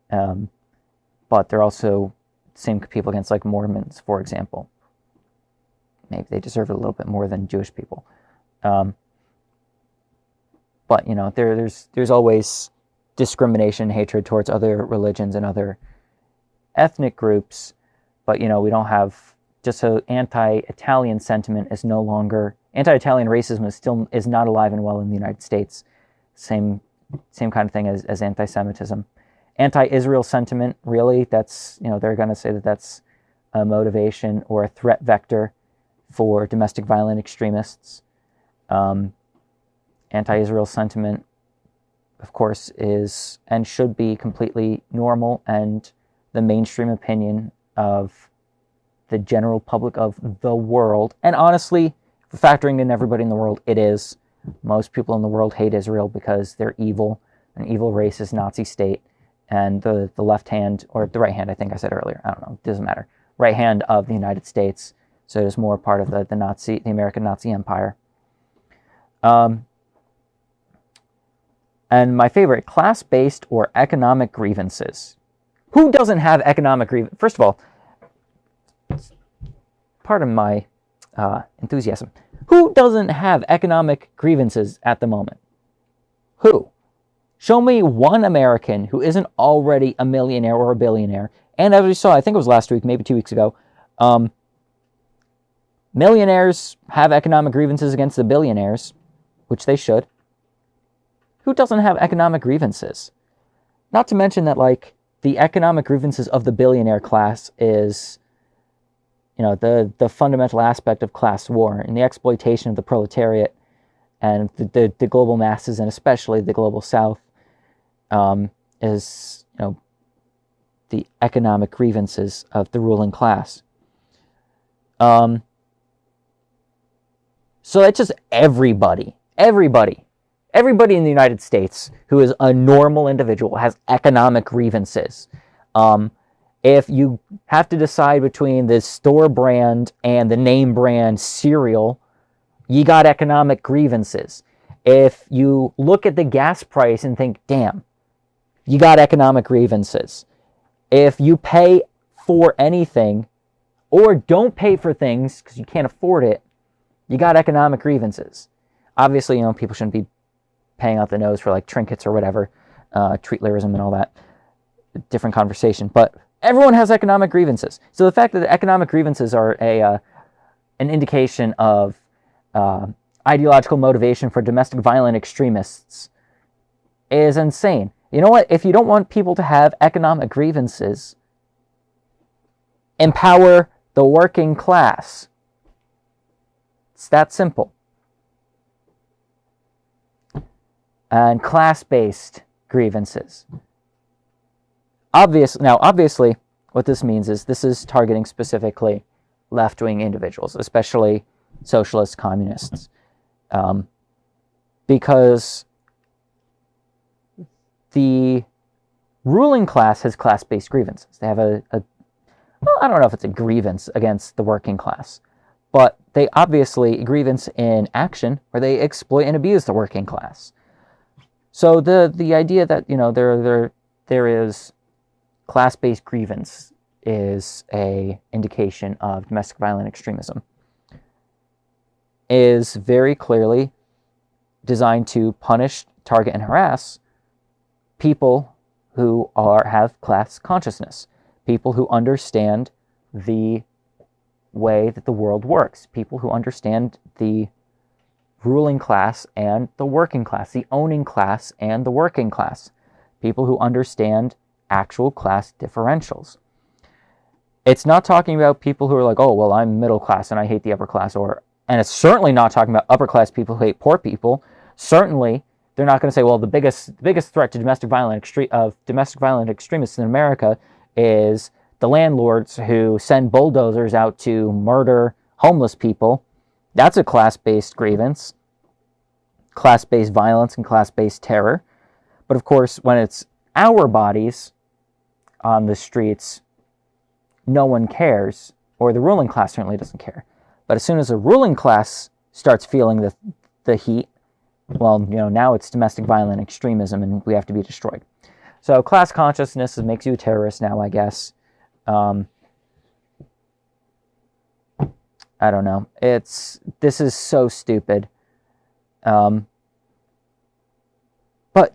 but there are also same people against, like, Mormons, for example. Maybe they deserve it a little bit more than Jewish people. But there's always discrimination, hatred towards other religions and other ethnic groups. But we don't have, just so anti-Italian sentiment is no longer, anti-Italian racism is not alive and well in the United States. Same kind of thing as anti-Semitism. Anti-Israel sentiment, really, that's, they're going to say that that's a motivation or a threat vector for domestic violent extremists. Anti-Israel sentiment, of course, is and should be completely normal and the mainstream opinion of the general public of the world. And honestly, factoring in everybody in the world, it is. Most people in the world hate Israel because they're evil, an evil racist Nazi state. And the left hand, or the right hand, I think I said earlier, I don't know, it doesn't matter, right hand of the United States, so it is more part of the American Nazi Empire. And my favorite, class-based or economic grievances. Who doesn't have economic grievances? First of all, pardon my enthusiasm. Who doesn't have economic grievances at the moment? Who? Show me one American who isn't already a millionaire or a billionaire. And as we saw, I think it was last week, maybe 2 weeks ago, millionaires have economic grievances against the billionaires, which they should. Who doesn't have economic grievances? Not to mention that, like, the economic grievances of the billionaire class is, you know, the fundamental aspect of class war and the exploitation of the proletariat and the global masses, and especially the global South, is, you know, the economic grievances of the ruling class. So that's just everybody in the United States who is a normal individual has economic grievances. If you have to decide between the store brand and the name brand cereal, you got economic grievances. If you look at the gas price and think, damn, you got economic grievances. If you pay for anything or don't pay for things because you can't afford it, you got economic grievances. Obviously, you know, people shouldn't be paying out the nose for like trinkets or whatever, treatlerism and all that. Different conversation, but everyone has economic grievances. So the fact that the economic grievances are an indication of ideological motivation for domestic violent extremists is insane. You know what? If you don't want people to have economic grievances, empower the working class. It's that simple. And class-based grievances. Obviously, what this means is this is targeting specifically left-wing individuals, especially socialist communists, because the ruling class has class-based grievances. They have well, I don't know if it's a grievance against the working class, but they obviously grievance in action where they exploit and abuse the working class. So the idea that, you know, there is class-based grievance is a indication of domestic violent extremism is very clearly designed to punish, target, and harass people who have class consciousness, people who understand the way that the world works, people who understand the ruling class and the working class, the owning class and the working class, people who understand actual class differentials. It's not talking about people who are like, oh, well, I'm middle class and I hate the upper class, and it's certainly not talking about upper class people who hate poor people. Certainly, they're not going to say, well, the biggest threat to domestic violent extremists in America is the landlords who send bulldozers out to murder homeless people. That's a class-based grievance, class-based violence and class-based terror. But of course, when it's our bodies on the streets, no one cares, or the ruling class certainly doesn't care. But as soon as the ruling class starts feeling the heat, well, you know, now it's domestic violent extremism and we have to be destroyed. So class consciousness makes you a terrorist now, I guess. I don't know. This is so stupid. But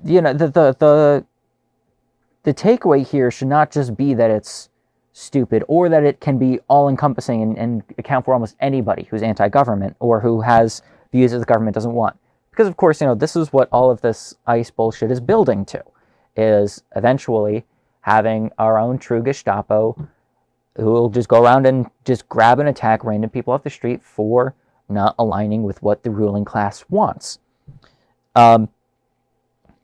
you know, the takeaway here should not just be that it's stupid or that it can be all-encompassing and account for almost anybody who's anti-government or who has views that the government doesn't want. Because of course, you know, this is what all of this ICE bullshit is building to, is eventually having our own true Gestapo who will just go around and just grab and attack random people off the street for not aligning with what the ruling class wants. You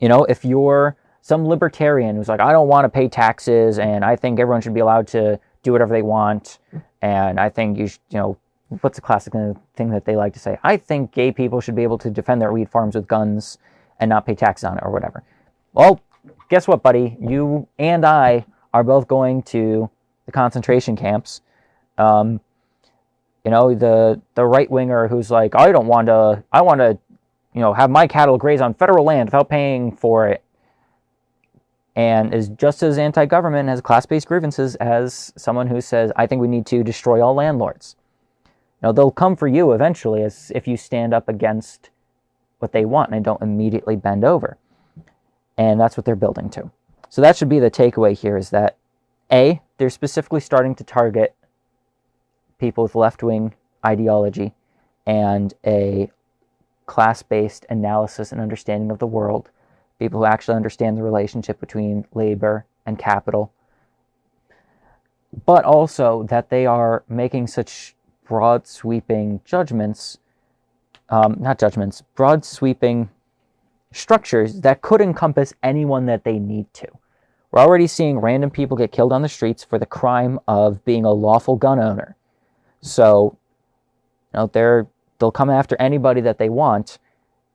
know, if you're some libertarian who's like, I don't want to pay taxes, and I think everyone should be allowed to do whatever they want, and I think you should, you know, what's the classic thing that they like to say? I think gay people should be able to defend their weed farms with guns and not pay taxes on it or whatever. Well, guess what, buddy? You and I are both going to the concentration camps. You know, the right winger who's like, I want to have my cattle graze on federal land without paying for it, and is just as anti-government, has class-based grievances as someone who says, I think we need to destroy all landlords. They'll come for you eventually as if you stand up against what they want and don't immediately bend over. And that's what they're building to. So that should be the takeaway here, is that A, they're specifically starting to target people with left-wing ideology and a class-based analysis and understanding of the world, people who actually understand the relationship between labor and capital, but also that they are making such broad sweeping broad sweeping structures that could encompass anyone that they need to. We're already seeing random people get killed on the streets for the crime of being a lawful gun owner. So, they'll come after anybody that they want,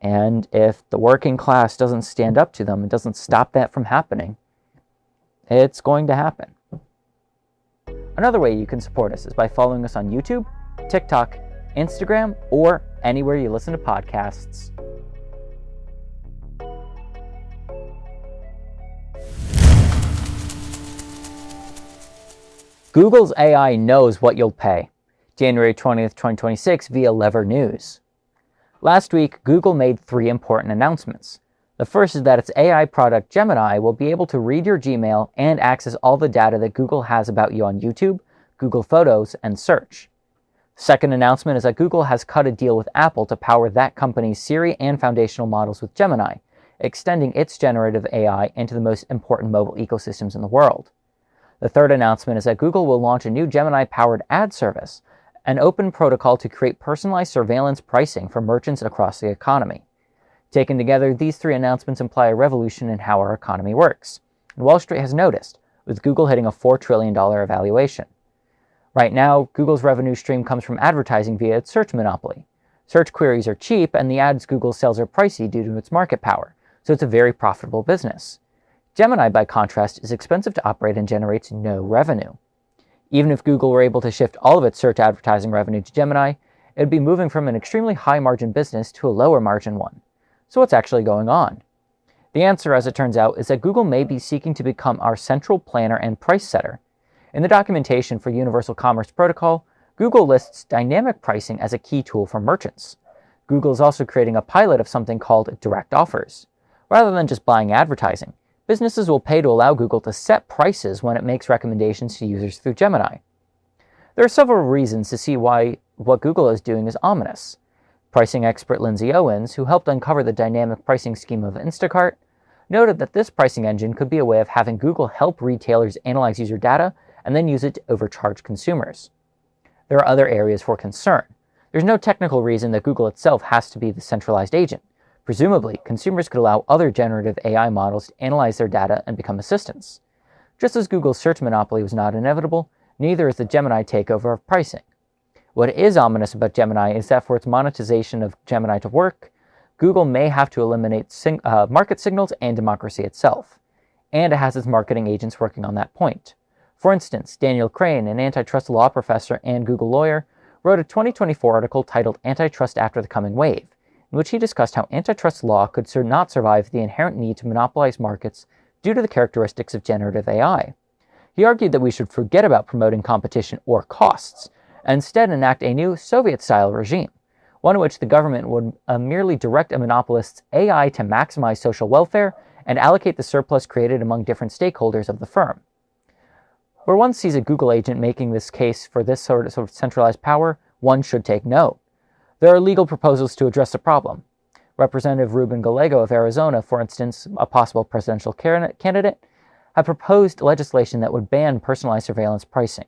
and if the working class doesn't stand up to them and doesn't stop that from happening, it's going to happen. Another way you can support us is by following us on YouTube, TikTok, Instagram, or anywhere you listen to podcasts. Google's AI knows what you'll pay. January 20th, 2026 via Lever News. Last week, Google made 3 important announcements. The first is that its AI product Gemini will be able to read your Gmail and access all the data that Google has about you on YouTube, Google Photos, and Search. The second announcement is that Google has cut a deal with Apple to power that company's Siri and foundational models with Gemini, extending its generative AI into the most important mobile ecosystems in the world. The third announcement is that Google will launch a new Gemini-powered ad service, an open protocol to create personalized surveillance pricing for merchants across the economy. Taken together, these 3 announcements imply a revolution in how our economy works. And Wall Street has noticed, with Google hitting a $4 trillion valuation. Right now, Google's revenue stream comes from advertising via its search monopoly. Search queries are cheap, and the ads Google sells are pricey due to its market power, so it's a very profitable business. Gemini, by contrast, is expensive to operate and generates no revenue. Even if Google were able to shift all of its search advertising revenue to Gemini, it would be moving from an extremely high-margin business to a lower-margin one. So what's actually going on? The answer, as it turns out, is that Google may be seeking to become our central planner and price setter. In the documentation for Universal Commerce Protocol, Google lists dynamic pricing as a key tool for merchants. Google is also creating a pilot of something called direct offers. Rather than just buying advertising, businesses will pay to allow Google to set prices when it makes recommendations to users through Gemini. There are several reasons to see why what Google is doing is ominous. Pricing expert Lindsay Owens, who helped uncover the dynamic pricing scheme of Instacart, noted that this pricing engine could be a way of having Google help retailers analyze user data and then use it to overcharge consumers. There are other areas for concern. There's no technical reason that Google itself has to be the centralized agent. Presumably, consumers could allow other generative AI models to analyze their data and become assistants. Just as Google's search monopoly was not inevitable, neither is the Gemini takeover of pricing. What is ominous about Gemini is that for its monetization of Gemini to work, Google may have to eliminate market signals and democracy itself. And it has its marketing agents working on that point. For instance, Daniel Crane, an antitrust law professor and Google lawyer, wrote a 2024 article titled Antitrust After the Coming Wave, in which he discussed how antitrust law could not survive the inherent need to monopolize markets due to the characteristics of generative AI. He argued that we should forget about promoting competition or costs, and instead enact a new Soviet-style regime, one in which the government would merely direct a monopolist's AI to maximize social welfare and allocate the surplus created among different stakeholders of the firm. Where one sees a Google agent making this case for this sort of centralized power, one should take note. There are legal proposals to address the problem. Representative Ruben Gallego of Arizona, for instance, a possible presidential candidate, had proposed legislation that would ban personalized surveillance pricing.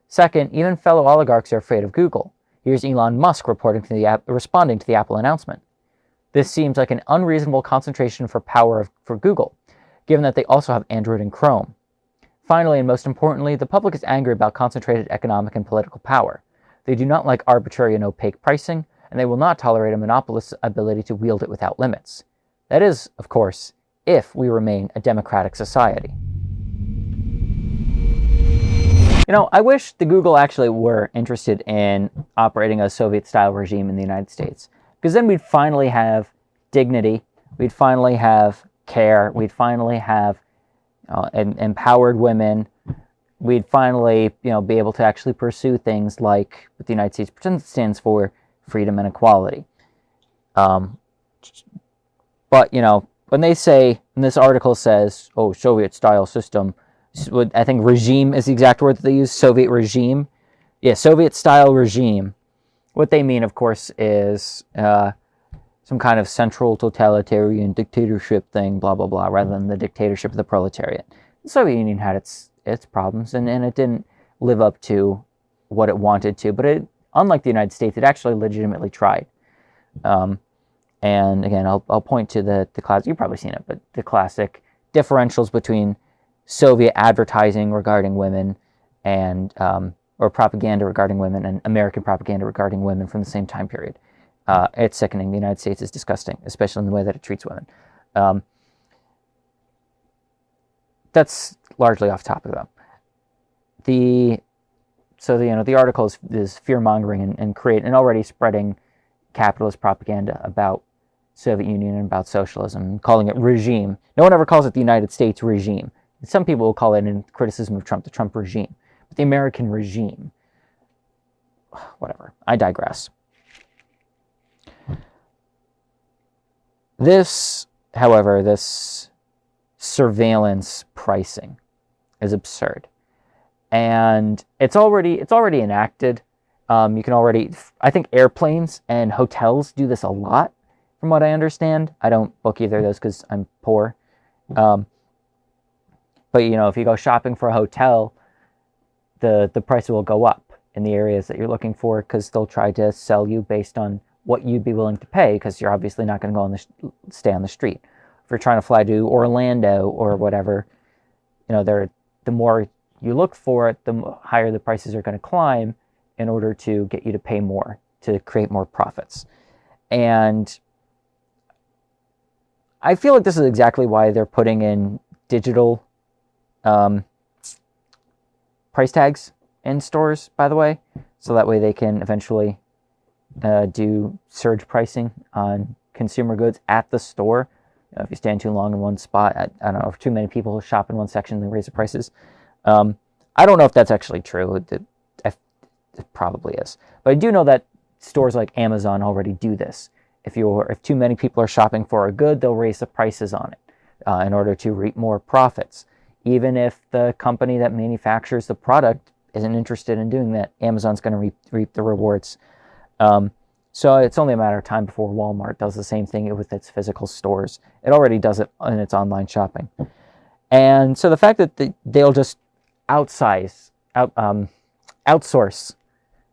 Second, even fellow oligarchs are afraid of Google. Here's Elon Musk responding to the Apple announcement. This seems like an unreasonable concentration for power for Google, given that they also have Android and Chrome. Finally, and most importantly, the public is angry about concentrated economic and political power. They do not like arbitrary and opaque pricing, and they will not tolerate a monopolist's ability to wield it without limits. That is, of course, if we remain a democratic society. I wish the Google actually were interested in operating a Soviet-style regime in the United States, because then we'd finally have dignity. We'd finally have care. We'd finally have empowered women. We'd finally, be able to actually pursue things like what the United States stands for, freedom and equality. But, when they say, and this article says, oh, Soviet-style system, I think regime is the exact word that they use, Soviet regime. Yeah, Soviet-style regime. What they mean, of course, is some kind of central totalitarian dictatorship thing, blah, blah, blah, rather than the dictatorship of the proletariat. The Soviet Union had its problems, and it didn't live up to what it wanted to, but unlike the United States, it actually legitimately tried. And again, I'll point to the classic, you've probably seen it, but the classic differentials between Soviet advertising regarding women and or propaganda regarding women and American propaganda regarding women from the same time period. It's sickening. The United States is disgusting, especially in the way that it treats women. That's largely off topic, though. The article is fear-mongering and create and already spreading capitalist propaganda about Soviet Union and about socialism, calling it regime. No one ever calls it the United States regime. Some people will call it in criticism of Trump, the Trump regime. But the American regime, whatever. I digress. This, however, this surveillance pricing is absurd. And it's already enacted. You can already, I think airplanes and hotels do this a lot, from what I understand. I don't book either of those because I'm poor. But, if you go shopping for a hotel, the price will go up in the areas that you're looking for because they'll try to sell you based on what you'd be willing to pay because you're obviously not going to stay on the street. If you're trying to fly to Orlando or whatever, the more you look for it, the higher the prices are going to climb in order to get you to pay more, to create more profits. And I feel like this is exactly why they're putting in digital price tags in stores, by the way, so that way they can eventually do surge pricing on consumer goods at the store. If you stand too long in one spot, I don't know, if too many people shop in one section, they raise the prices. I don't know if that's actually true. It probably is. But I do know that stores like Amazon already do this. If too many people are shopping for a good, they'll raise the prices on it in order to reap more profits. Even if the company that manufactures the product isn't interested in doing that, Amazon's going to reap the rewards. So it's only a matter of time before Walmart does the same thing with its physical stores. It already does it in its online shopping. And so the fact that they'll just outsource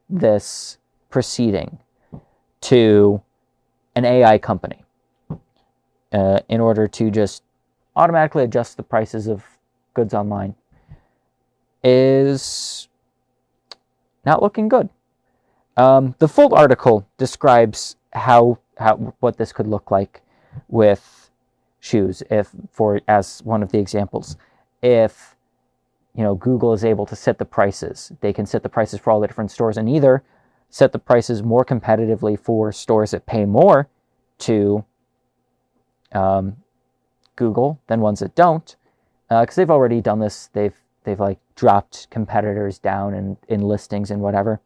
this proceeding to an AI company in order to just automatically adjust the prices of goods online is not looking good. The full article describes what this could look like with shoes, as one of the examples. If Google is able to set the prices, they can set the prices for all the different stores and either set the prices more competitively for stores that pay more to Google than ones that don't, because they've already done this. They've like dropped competitors down in listings and whatever.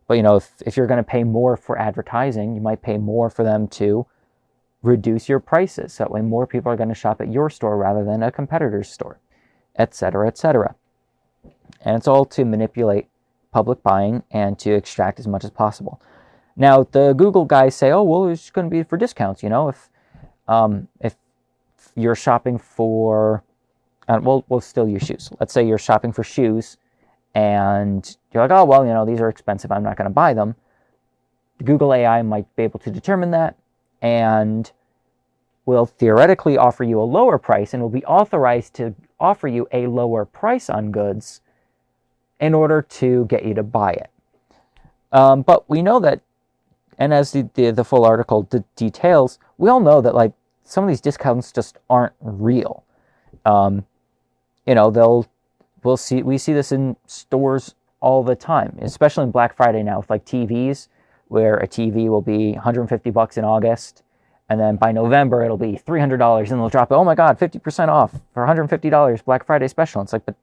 But if you're going to pay more for advertising, you might pay more for them to reduce your prices. So that way more people are going to shop at your store rather than a competitor's store, etc., etc. And it's all to manipulate public buying and to extract as much as possible. Now, the Google guys say, oh, well, it's going to be for discounts. If you're shopping for, we'll still use shoes. Let's say you're shopping for shoes and you're like, oh, well, these are expensive. I'm not going to buy them. Google AI might be able to determine that and will theoretically offer you a lower price and will be authorized to offer you a lower price on goods in order to get you to buy it. But we know that, and as the full article details, we all know that like some of these discounts just aren't real. We see this in stores all the time, especially in Black Friday now with like TVs, where a TV will be $150 in August, And then by November, it'll be $300, and they'll drop it. Oh my God, 50% off for $150, Black Friday special. It's like, but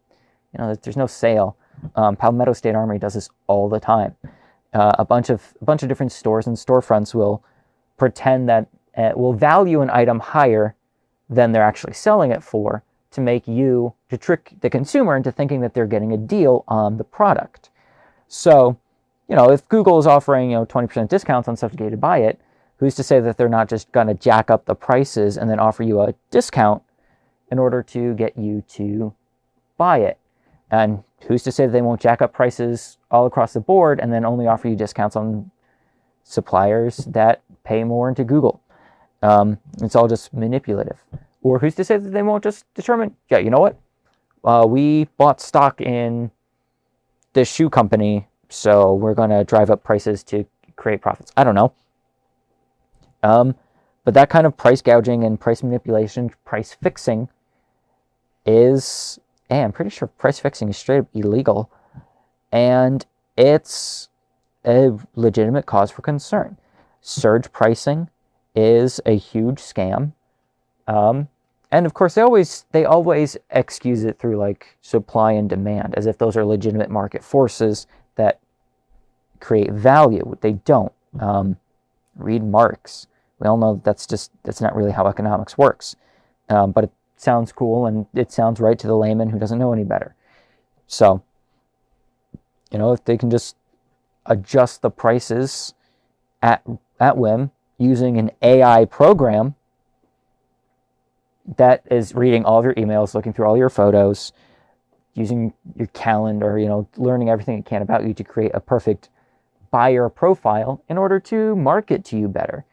there's no sale. Palmetto State Armory does this all the time. A bunch of different stores and storefronts will pretend that will value an item higher than they're actually selling it for to trick the consumer into thinking that they're getting a deal on the product. So, if Google is offering 20% discounts on stuff to get you to buy it, who's to say that they're not just going to jack up the prices and then offer you a discount in order to get you to buy it? And who's to say that they won't jack up prices all across the board and then only offer you discounts on suppliers that pay more into Google? It's all just manipulative. Or who's to say that they won't just determine, yeah, you know what? We bought stock in this shoe company, so we're going to drive up prices to create profits. I don't know. But that kind of price gouging and price manipulation, price fixing is, I'm pretty sure price fixing is straight up illegal, and it's a legitimate cause for concern. Surge pricing is a huge scam. And of course, they always excuse it through like supply and demand, as if those are legitimate market forces that create value. They don't. Read Marx. We all know that's not really how economics works. But it sounds cool and it sounds right to the layman who doesn't know any better. So, if they can just adjust the prices at whim using an AI program that is reading all of your emails, looking through all your photos, using your calendar, learning everything it can about you to create a perfect buyer profile in order to market to you better.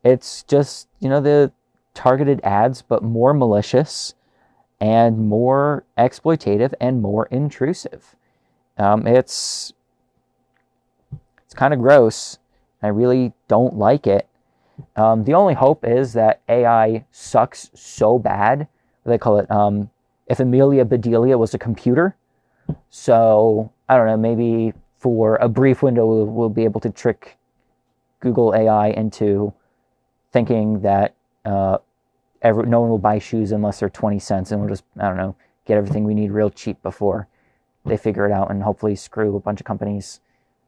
It's just, the targeted ads, but more malicious and more exploitative and more intrusive. It's kind of gross. I really don't like it. The only hope is that AI sucks so bad. They call it, if Amelia Bedelia was a computer. So, I don't know, maybe for a brief window, we'll be able to trick Google AI into thinking that no one will buy shoes unless they're 20 cents, and we'll just, I don't know, get everything we need real cheap before they figure it out and hopefully screw a bunch of companies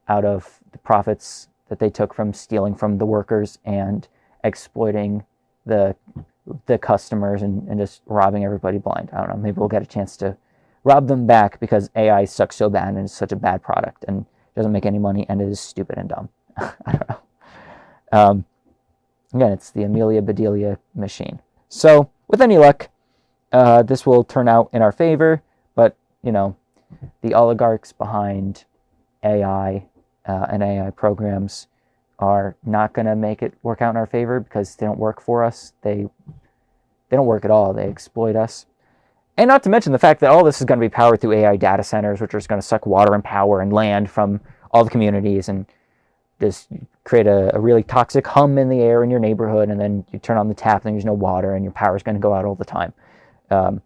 out of the profits that they took from stealing from the workers and exploiting the customers and just robbing everybody blind. I don't know, maybe we'll get a chance to rob them back because AI sucks so bad and it's such a bad product and doesn't make any money and it is stupid and dumb. I don't know. Again, it's the Amelia Bedelia machine. So with any luck, this will turn out in our favor, but the oligarchs behind AI and AI programs are not going to make it work out in our favor because they don't work for us. They don't work at all. They exploit us. And not to mention the fact that all this is going to be powered through AI data centers, which are just going to suck water and power and land from all the communities and just create a really toxic hum in the air in your neighborhood. And then you turn on the tap and there's no water and your power is going to go out all the time. And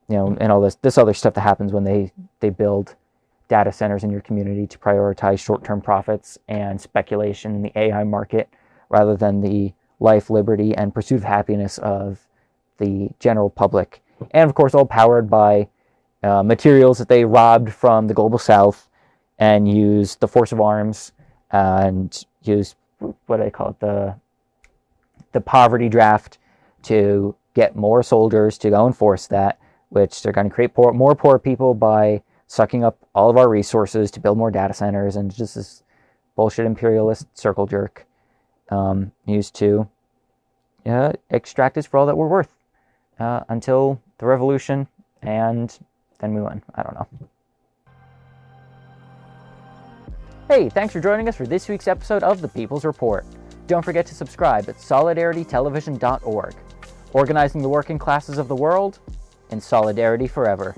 all this other stuff that happens when they build data centers in your community to prioritize short-term profits and speculation in the AI market rather than the life, liberty, and pursuit of happiness of the general public. And of course, all powered by materials that they robbed from the global south and used the force of arms and used, what do they call it, the poverty draft to get more soldiers to go enforce that, which they're going to create more poor people by sucking up all of our resources to build more data centers, and just this bullshit imperialist circle jerk used to extract us for all that we're worth until the revolution, and then we win. I don't know. Hey, thanks for joining us for this week's episode of The People's Report. Don't forget to subscribe at solidaritytelevision.org. Organizing the working classes of the world in solidarity forever.